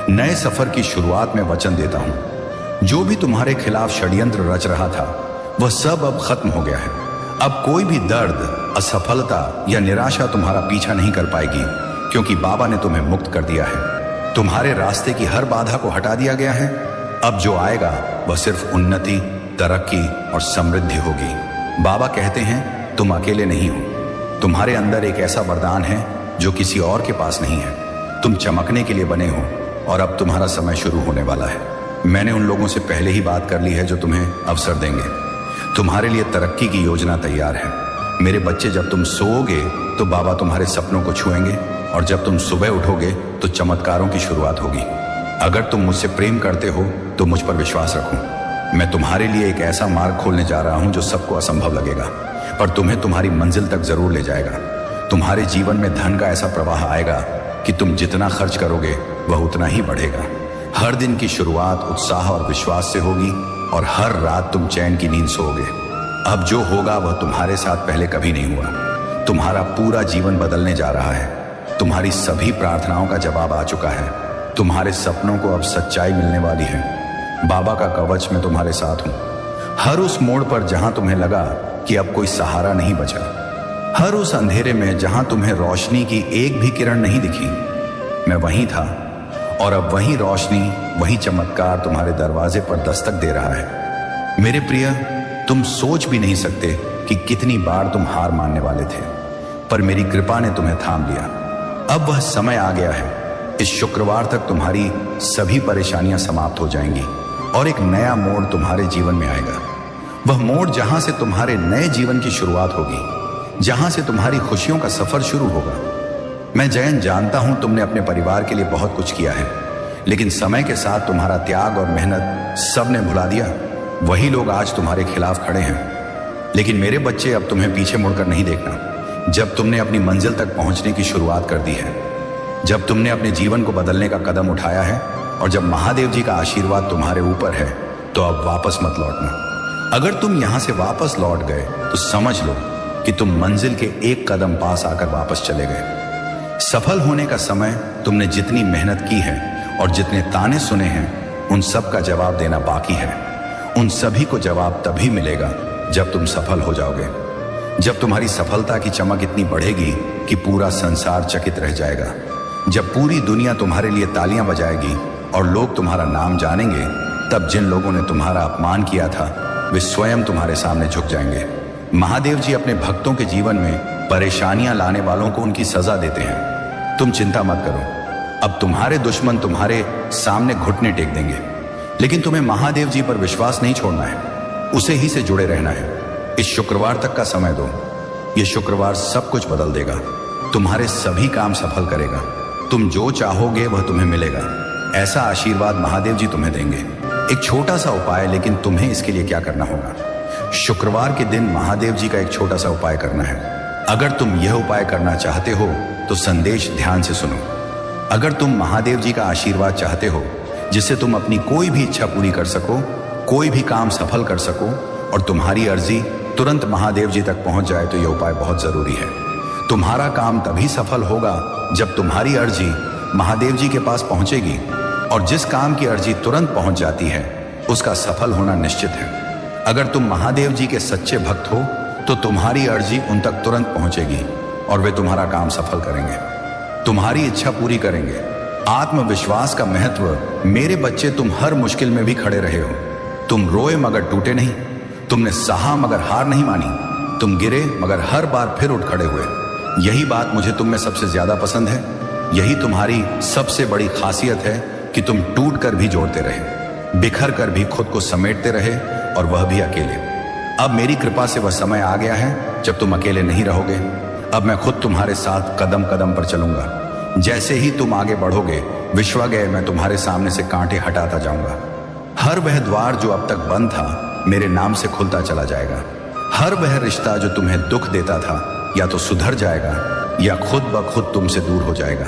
नए सफर की शुरुआत में वचन देता हूं, जो भी तुम्हारे खिलाफ षड्यंत्र रच रहा था वह सब अब खत्म हो गया है। अब कोई भी दर्द, असफलता या निराशा तुम्हारा पीछा नहीं कर पाएगी, क्योंकि बाबा ने तुम्हें मुक्त कर दिया है। तुम्हारे रास्ते की हर बाधा को हटा दिया गया है। अब जो आएगा वह सिर्फ उन्नति, तरक्की और समृद्धि होगी। बाबा कहते हैं तुम अकेले नहीं हो। तुम्हारे अंदर एक ऐसा वरदान है जो किसी और के पास नहीं है। तुम चमकने के लिए बने हो, और अब तुम्हारा समय शुरू होने वाला है। मैंने उन लोगों से पहले ही बात कर ली है जो तुम्हें अवसर देंगे। तुम्हारे लिए तरक्की की योजना तैयार है। मेरे बच्चे, जब तुम सोओगे तो बाबा तुम्हारे सपनों को छुएंगे, और जब तुम सुबह उठोगे तो चमत्कारों की शुरुआत होगी। अगर तुम मुझसे प्रेम करते हो तो मुझ पर विश्वास रखो। मैं तुम्हारे लिए एक ऐसा मार्ग खोलने जा रहा हूं जो सबको असंभव लगेगा, पर तुम्हें तुम्हारी मंजिल तक जरूर ले जाएगा। तुम्हारे जीवन में धन का ऐसा प्रवाह आएगा कि तुम जितना खर्च करोगे वह उतना ही बढ़ेगा। हर दिन की शुरुआत उत्साह और विश्वास से होगी, और हर रात तुम चैन की नींद सोओगे। अब जो होगा वह तुम्हारे साथ पहले कभी नहीं हुआ। तुम्हारा पूरा जीवन बदलने जा रहा है। तुम्हारी सभी प्रार्थनाओं का जवाब आ चुका है। तुम्हारे सपनों को अब सच्चाई मिलने वाली है। बाबा का कवच मैं तुम्हारे साथ हूं। हर उस मोड़ पर जहां तुम्हें लगा कि अब कोई सहारा नहीं बचा, हर उस अंधेरे में जहां तुम्हें रोशनी की एक भी किरण नहीं दिखी, मैं वहीं था। और अब वही रोशनी, वही चमत्कार तुम्हारे दरवाजे पर दस्तक दे रहा है। मेरे प्रिय, तुम सोच भी नहीं सकते कि कितनी बार तुम हार मानने वाले थे, पर मेरी कृपा ने तुम्हें थाम लिया। अब वह समय आ गया है। इस शुक्रवार तक तुम्हारी सभी परेशानियां समाप्त हो जाएंगी, और एक नया मोड़ तुम्हारे जीवन में आएगा। वह मोड़ जहां से तुम्हारे नए जीवन की शुरुआत होगी, जहां से तुम्हारी खुशियों का सफर शुरू होगा। मैं जयंत जानता हूं तुमने अपने परिवार के लिए बहुत कुछ किया है, लेकिन समय के साथ तुम्हारा त्याग और मेहनत सबने भुला दिया। वही लोग आज तुम्हारे खिलाफ खड़े हैं। लेकिन मेरे बच्चे, अब तुम्हें पीछे मुड़कर नहीं देखना। जब तुमने अपनी मंजिल तक पहुंचने की शुरुआत कर दी है, जब तुमने अपने जीवन को बदलने का कदम उठाया है, और जब महादेव जी का आशीर्वाद तुम्हारे ऊपर है, तो अब वापस मत लौटना। अगर तुम यहां से वापस लौट गए तो समझ लो कि तुम मंजिल के एक कदम पास आकर वापस चले गए। सफल होने का समय तुमने जितनी मेहनत की है और जितने ताने सुने हैं उन सब का जवाब देना बाकी है। उन सभी को जवाब तभी मिलेगा जब तुम सफल हो जाओगे, जब तुम्हारी सफलता की चमक इतनी बढ़ेगी कि पूरा संसार चकित रह जाएगा, जब पूरी दुनिया तुम्हारे लिए तालियां बजाएगी और लोग तुम्हारा नाम जानेंगे, तब जिन लोगों ने तुम्हारा अपमान किया था वे स्वयं तुम्हारे सामने झुक जाएंगे। महादेव जी अपने भक्तों के जीवन में परेशानियां लाने वालों को उनकी सजा देते हैं। तुम चिंता मत करो, अब तुम्हारे दुश्मन तुम्हारे सामने घुटने टेक देंगे, लेकिन तुम्हें महादेव जी पर विश्वास नहीं छोड़ना है, उसे ही से जुड़े रहना है। इस शुक्रवार तक का समय दो, ये शुक्रवार सब कुछ बदल देगा, तुम्हारे सभी काम सफल करेगा, तुम जो चाहोगे वह तुम्हें मिलेगा, ऐसा आशीर्वाद महादेव जी तुम्हें देंगे। एक छोटा सा उपाय, लेकिन तुम्हें इसके लिए क्या करना होगा, शुक्रवार के दिन महादेव जी का एक छोटा सा उपाय करना है। अगर तुम यह उपाय करना चाहते हो तो संदेश ध्यान से सुनो। अगर तुम महादेव जी का आशीर्वाद चाहते हो जिससे तुम अपनी कोई भी इच्छा पूरी कर सको, कोई भी काम सफल कर सको और तुम्हारी अर्जी तुरंत महादेव जी तक पहुंच जाए, तो यह उपाय बहुत जरूरी है। तुम्हारा काम तभी सफल होगा जब तुम्हारी अर्जी महादेव जी के पास पहुंचेगी, और जिस काम की अर्जी तुरंत पहुंच जाती है उसका सफल होना निश्चित है। अगर तुम महादेव जी के सच्चे भक्त हो तो तुम्हारी अर्जी उन तक तुरंत पहुंचेगी और वे तुम्हारा काम सफल करेंगे, तुम्हारी इच्छा पूरी करेंगे। आत्मविश्वास का महत्व, मेरे बच्चे तुम हर मुश्किल में भी खड़े रहे हो, तुम रोए मगर टूटे नहीं, तुमने सहा मगर हार नहीं मानी, तुम गिरे मगर हर बार फिर उठ खड़े हुए। यही बात मुझे तुम में सबसे ज्यादा पसंद है, यही तुम्हारी सबसे बड़ी खासियत है कि तुम टूट कर भी जोड़ते रहे, बिखर कर भी खुद को समेटते रहे, और वह भी अकेले। अब मेरी कृपा से वह समय आ गया है जब तुम अकेले नहीं रहोगे। अब मैं खुद तुम्हारे साथ कदम कदम पर चलूंगा। जैसे ही तुम आगे बढ़ोगे, विश्वाज्ञ मैं तुम्हारे सामने से कांटे हटाता जाऊंगा। हर वह द्वार जो अब तक बंद था मेरे नाम से खुलता चला जाएगा। हर वह रिश्ता जो तुम्हें दुख देता था या तो सुधर जाएगा या खुद ब खुद तुमसे दूर हो जाएगा।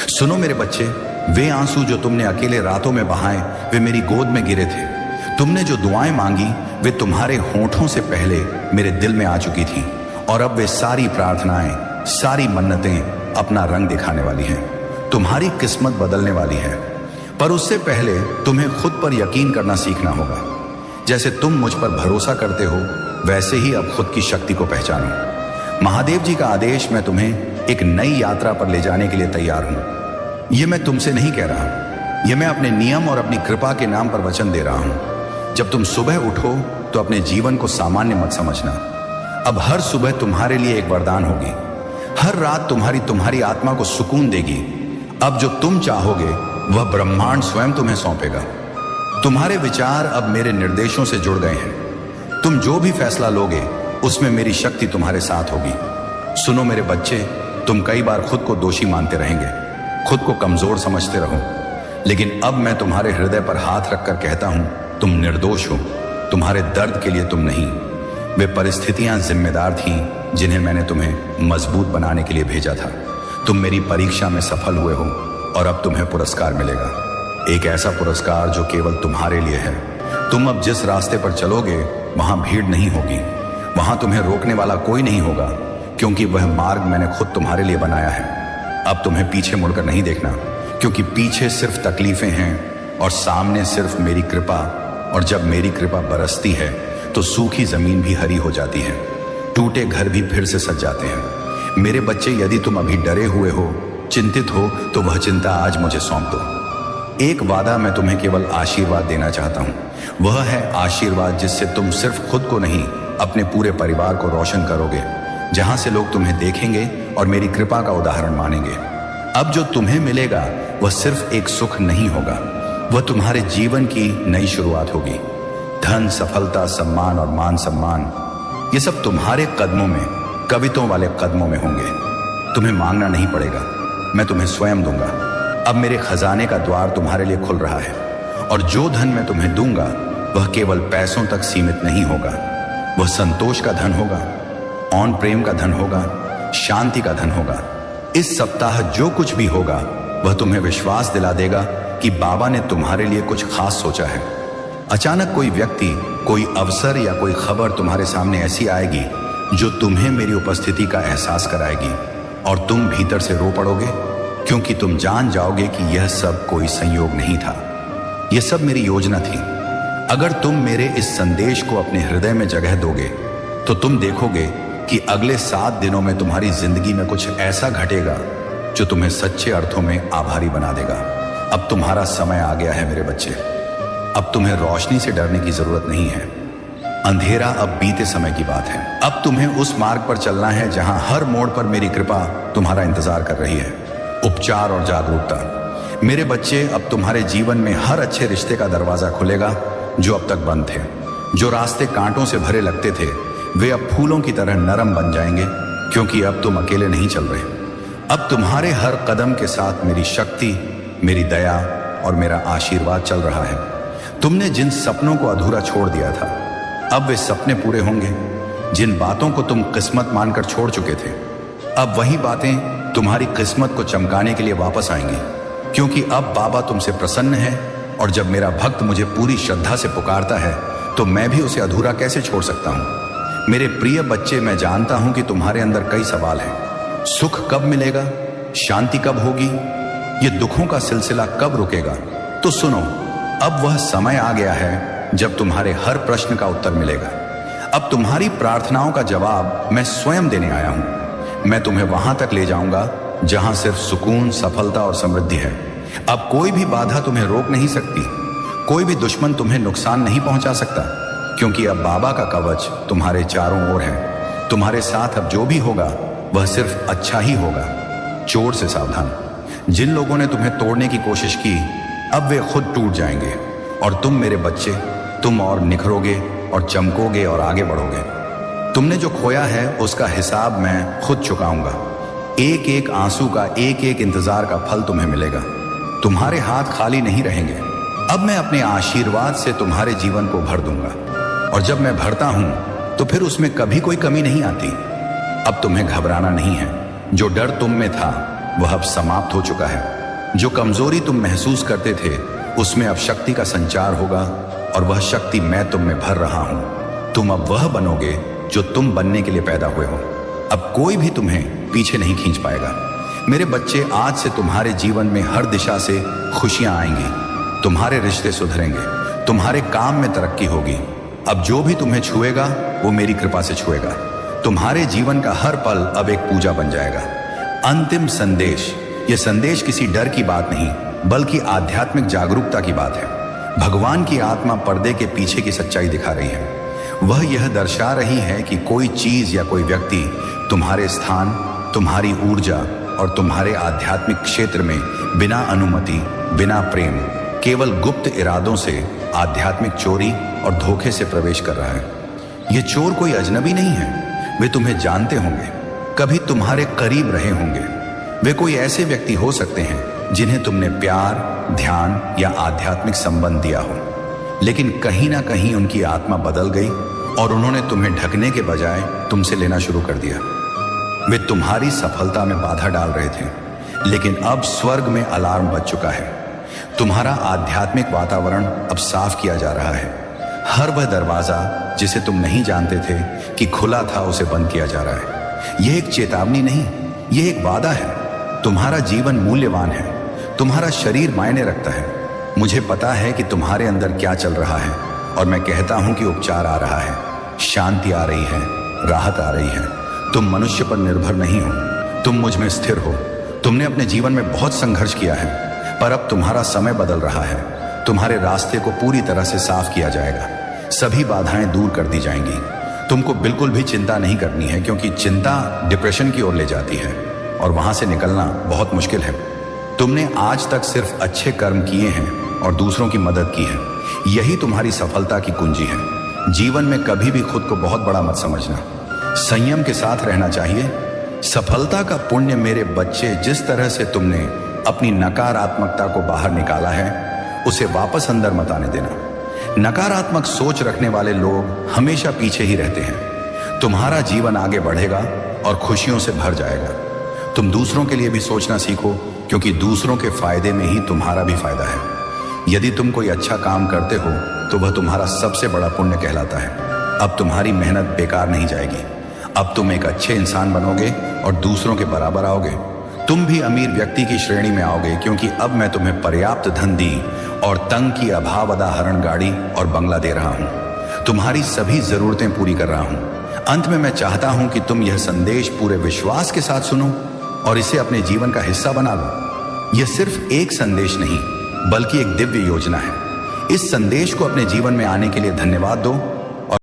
सुनो मेरे बच्चे, वे आंसू जो तुमने अकेले रातों में बहाए वे मेरी गोद में गिरे थे। तुमने जो दुआएं मांगी वे तुम्हारे होठों से पहले मेरे दिल में आ चुकी थी, और अब वे सारी प्रार्थनाएं, सारी मन्नतें अपना रंग दिखाने वाली हैं। तुम्हारी किस्मत बदलने वाली है, पर उससे पहले तुम्हें खुद पर यकीन करना सीखना होगा। जैसे तुम मुझ पर भरोसा करते हो वैसे ही अब खुद की शक्ति को पहचानो। महादेव जी का आदेश, मैं तुम्हें एक नई यात्रा पर ले जाने के लिए तैयार हूं। यह मैं तुमसे नहीं कह रहा, यह मैं अपने नियम और अपनी कृपा के नाम पर वचन दे रहा हूं। जब तुम सुबह उठो तो अपने जीवन को सामान्य मत समझना। अब हर सुबह तुम्हारे लिए एक वरदान होगी, हर रात तुम्हारी आत्मा को सुकून देगी। अब जो तुम चाहोगे वह ब्रह्मांड स्वयं तुम्हें सौंपेगा। तुम्हारे विचार अब मेरे निर्देशों से जुड़ गए हैं। तुम जो भी फैसला लोगे उसमें मेरी शक्ति तुम्हारे साथ होगी। सुनो मेरे बच्चे, तुम कई बार खुद को दोषी मानते रहेंगे, खुद को कमजोर समझते रहो, लेकिन अब मैं तुम्हारे हृदय पर हाथ रखकर कहता हूं, तुम निर्दोष हो। तुम्हारे दर्द के लिए तुम नहीं, वे परिस्थितियां जिम्मेदार थीं जिन्हें मैंने तुम्हें मजबूत बनाने के लिए भेजा था। तुम मेरी परीक्षा में सफल हुए हो और अब तुम्हें पुरस्कार मिलेगा, एक ऐसा पुरस्कार जो केवल तुम्हारे लिए है। तुम अब जिस रास्ते पर चलोगे वहां भीड़ नहीं होगी, वहां तुम्हें रोकने वाला कोई नहीं होगा, क्योंकि वह मार्ग मैंने खुद तुम्हारे लिए बनाया है। अब तुम्हें पीछे मुड़कर नहीं देखना, क्योंकि पीछे सिर्फ तकलीफें हैं और सामने सिर्फ मेरी कृपा। और जब मेरी कृपा बरसती है तो सूखी जमीन भी हरी हो जाती है, टूटे घर भी फिर से सज जाते हैं। मेरे बच्चे, यदि तुम अभी डरे हुए हो, चिंतित हो, तो वह चिंता आज मुझे सौंप दो। एक वादा मैं तुम्हें केवल आशीर्वाद देना चाहता हूं, वह है आशीर्वाद जिससे तुम सिर्फ खुद को नहीं अपने पूरे परिवार को रोशन करोगे, जहां से लोग तुम्हें देखेंगे और मेरी कृपा का उदाहरण मानेंगे। अब जो तुम्हें मिलेगा वह सिर्फ एक सुख नहीं होगा, वह तुम्हारे जीवन की नई शुरुआत होगी। धन, सफलता, सम्मान और मान सम्मान, ये सब तुम्हारे कदमों में, कविताओं वाले कदमों में होंगे। तुम्हें मांगना नहीं पड़ेगा, मैं तुम्हें स्वयं दूंगा। अब मेरे खजाने का द्वार तुम्हारे लिए खुल रहा है, और जो धन मैं तुम्हें दूंगा वह केवल पैसों तक सीमित नहीं होगा, वह संतोष का धन होगा, और प्रेम का धन होगा, शांति का धन होगा। इस सप्ताह जो कुछ भी होगा वह तुम्हें विश्वास दिला देगा कि बाबा ने तुम्हारे लिए कुछ खास सोचा है। अचानक कोई व्यक्ति, कोई अवसर या कोई खबर तुम्हारे सामने ऐसी आएगी जो तुम्हें मेरी उपस्थिति का एहसास कराएगी। और तुम भीतर से रो पड़ोगे, क्योंकि तुम जान जाओगे कि यह सब कोई संयोग नहीं था, यह सब मेरी योजना थी। अगर तुम मेरे इस संदेश को अपने हृदय में जगह दोगे तो तुम देखोगे कि अगले 7 दिनों में तुम्हारी जिंदगी में कुछ ऐसा घटेगा जो तुम्हें सच्चे अर्थों में आभारी बना देगा। अब तुम्हारा समय आ गया है मेरे बच्चे। अब तुम्हें रोशनी से डरने की जरूरत नहीं है। अंधेरा अब बीते समय की बात है। अब तुम्हें उस मार्ग पर चलना है जहां हर मोड़ पर मेरी कृपा तुम्हारा इंतजार कर रही है। उपचार और जागरूकता। मेरे बच्चे, अब तुम्हारे जीवन में हर अच्छे रिश्ते का दरवाजा खुलेगा जो अब तक बंद थे। जो रास्ते कांटों से भरे लगते थे वे अब फूलों की तरह नरम बन जाएंगे, क्योंकि अब तुम अकेले नहीं चल रहे। अब तुम्हारे हर कदम के साथ मेरी शक्ति, मेरी दया और मेरा आशीर्वाद चल रहा है। तुमने जिन सपनों को अधूरा छोड़ दिया था, अब वे सपने पूरे होंगे। जिन बातों को तुम किस्मत मानकर छोड़ चुके थे, अब वही बातें तुम्हारी किस्मत को चमकाने के लिए वापस आएंगी, क्योंकि अब बाबा तुमसे प्रसन्न है। और जब मेरा भक्त मुझे पूरी श्रद्धा से पुकारता है तो मैं भी उसे अधूरा कैसे छोड़ सकता हूं। मेरे प्रिय बच्चे, मैं जानता हूं कि तुम्हारे अंदर कई सवाल हैं। सुख कब मिलेगा? शांति कब होगी? ये दुखों का सिलसिला कब रुकेगा? तो सुनो, अब वह समय आ गया है जब तुम्हारे हर प्रश्न का उत्तर मिलेगा। अब तुम्हारी प्रार्थनाओं का जवाब मैं स्वयं देने आया हूं। मैं तुम्हें वहां तक ले जाऊंगा जहां सिर्फ सुकून, सफलता और समृद्धि है। अब कोई भी बाधा तुम्हें रोक नहीं सकती, कोई भी दुश्मन तुम्हें नुकसान नहीं पहुंचा सकता, क्योंकि अब बाबा का कवच तुम्हारे चारों ओर है। तुम्हारे साथ अब जो भी होगा वह सिर्फ अच्छा ही होगा। चोर से सावधान। जिन लोगों ने तुम्हें तोड़ने की कोशिश की, अब वे खुद टूट जाएंगे और तुम मेरे बच्चे, तुम और निखरोगे और चमकोगे और आगे बढ़ोगे। तुमने जो खोया है उसका हिसाब मैं खुद चुकाऊंगा। एक एक आंसू का, एक एक इंतजार का फल तुम्हें मिलेगा। तुम्हारे हाथ खाली नहीं रहेंगे। अब मैं अपने आशीर्वाद से तुम्हारे जीवन को भर दूंगा, और जब मैं भरता हूं तो फिर उसमें कभी कोई कमी नहीं आती। अब तुम्हें घबराना नहीं है। जो डर तुम में था वह अब समाप्त हो चुका है। जो कमजोरी तुम महसूस करते थे उसमें अब शक्ति का संचार होगा, और वह शक्ति मैं तुम में भर रहा हूं। तुम अब वह बनोगे जो तुम बनने के लिए पैदा हुए हो। अब कोई भी तुम्हें पीछे नहीं खींच पाएगा। मेरे बच्चे, आज से तुम्हारे जीवन में हर दिशा से खुशियां आएंगी। तुम्हारे रिश्ते सुधरेंगे, तुम्हारे काम में तरक्की होगी। अब जो भी तुम्हें छुएगा वो मेरी कृपा से छुएगा। तुम्हारे जीवन का हर पल अब एक पूजा बन जाएगा। अंतिम संदेश। यह संदेश किसी डर की बात नहीं, बल्कि आध्यात्मिक जागरूकता की बात है। भगवान की आत्मा पर्दे के पीछे की सच्चाई दिखा रही है। वह यह दर्शा रही है कि कोई चीज या कोई व्यक्ति तुम्हारे स्थान, तुम्हारी ऊर्जा और तुम्हारे आध्यात्मिक क्षेत्र में बिना अनुमति, बिना प्रेम, केवल गुप्त इरादों से आध्यात्मिक चोरी और धोखे से प्रवेश कर रहा है। ये चोर कोई अजनबी नहीं है। वे तुम्हें जानते होंगे, कभी तुम्हारे करीब रहे होंगे। वे कोई ऐसे व्यक्ति हो सकते हैं जिन्हें तुमने प्यार, ध्यान या आध्यात्मिक संबंध दिया हो, लेकिन कहीं ना कहीं उनकी आत्मा बदल गई और उन्होंने तुम्हें ढकने के बजाय तुमसे लेना शुरू कर दिया। वे तुम्हारी सफलता में बाधा डाल रहे थे, लेकिन अब स्वर्ग में अलार्म बज चुका है। तुम्हारा आध्यात्मिक वातावरण अब साफ किया जा रहा है। हर वह दरवाजा जिसे तुम नहीं जानते थे कि खुला था, उसे बंद किया जा रहा है। यह एक चेतावनी नहीं, यह एक वादा है। तुम्हारा जीवन मूल्यवान है, तुम्हारा शरीर मायने रखता है। मुझे पता है कि तुम्हारे अंदर क्या चल रहा है, और मैं कहता हूं कि उपचार आ रहा है, शांति आ रही है, राहत आ रही है। तुम मनुष्य पर निर्भर नहीं हो, तुम मुझ में स्थिर हो। तुमने अपने जीवन में बहुत संघर्ष किया है, पर अब तुम्हारा समय बदल रहा है। तुम्हारे रास्ते को पूरी तरह से साफ किया जाएगा। सभी बाधाएं दूर कर दी जाएंगी। तुमको बिल्कुल भी चिंता नहीं करनी है, क्योंकि चिंता डिप्रेशन की ओर ले जाती है और वहां से निकलना बहुत मुश्किल है। तुमने आज तक सिर्फ अच्छे कर्म किए हैं और दूसरों की मदद की है। यही तुम्हारी सफलता की कुंजी है। जीवन में कभी भी खुद को बहुत बड़ा मत समझना, संयम के साथ रहना चाहिए। सफलता का पुण्य मेरे बच्चे, जिस तरह से तुमने अपनी नकारात्मकता को बाहर निकाला है, उसे वापस अंदर मत आने देना। नकारात्मक सोच रखने वाले लोग हमेशा पीछे ही रहते हैं। तुम्हारा जीवन आगे बढ़ेगा और खुशियों से भर जाएगा। तुम दूसरों के लिए भी सोचना सीखो, क्योंकि दूसरों के फायदे में ही तुम्हारा भी फायदा है। यदि तुम कोई अच्छा काम करते हो तो वह तुम्हारा सबसे बड़ा पुण्य कहलाता है। अब तुम्हारी मेहनत बेकार नहीं जाएगी। अब तुम एक अच्छे इंसान बनोगे और दूसरों के बराबर आओगे। तुम भी अमीर व्यक्ति की श्रेणी में आओगे, क्योंकि अब मैं तुम्हें पर्याप्त धन दी और तंग की अभाव अदा हरण गाड़ी और बंगला दे रहा हूं। तुम्हारी सभी जरूरतें पूरी कर रहा हूं। अंत में मैं चाहता हूं कि तुम यह संदेश पूरे विश्वास के साथ सुनो और इसे अपने जीवन का हिस्सा बना लो। यह सिर्फ एक संदेश नहीं, बल्कि एक दिव्य योजना है। इस संदेश को अपने जीवन में आने के लिए धन्यवाद दो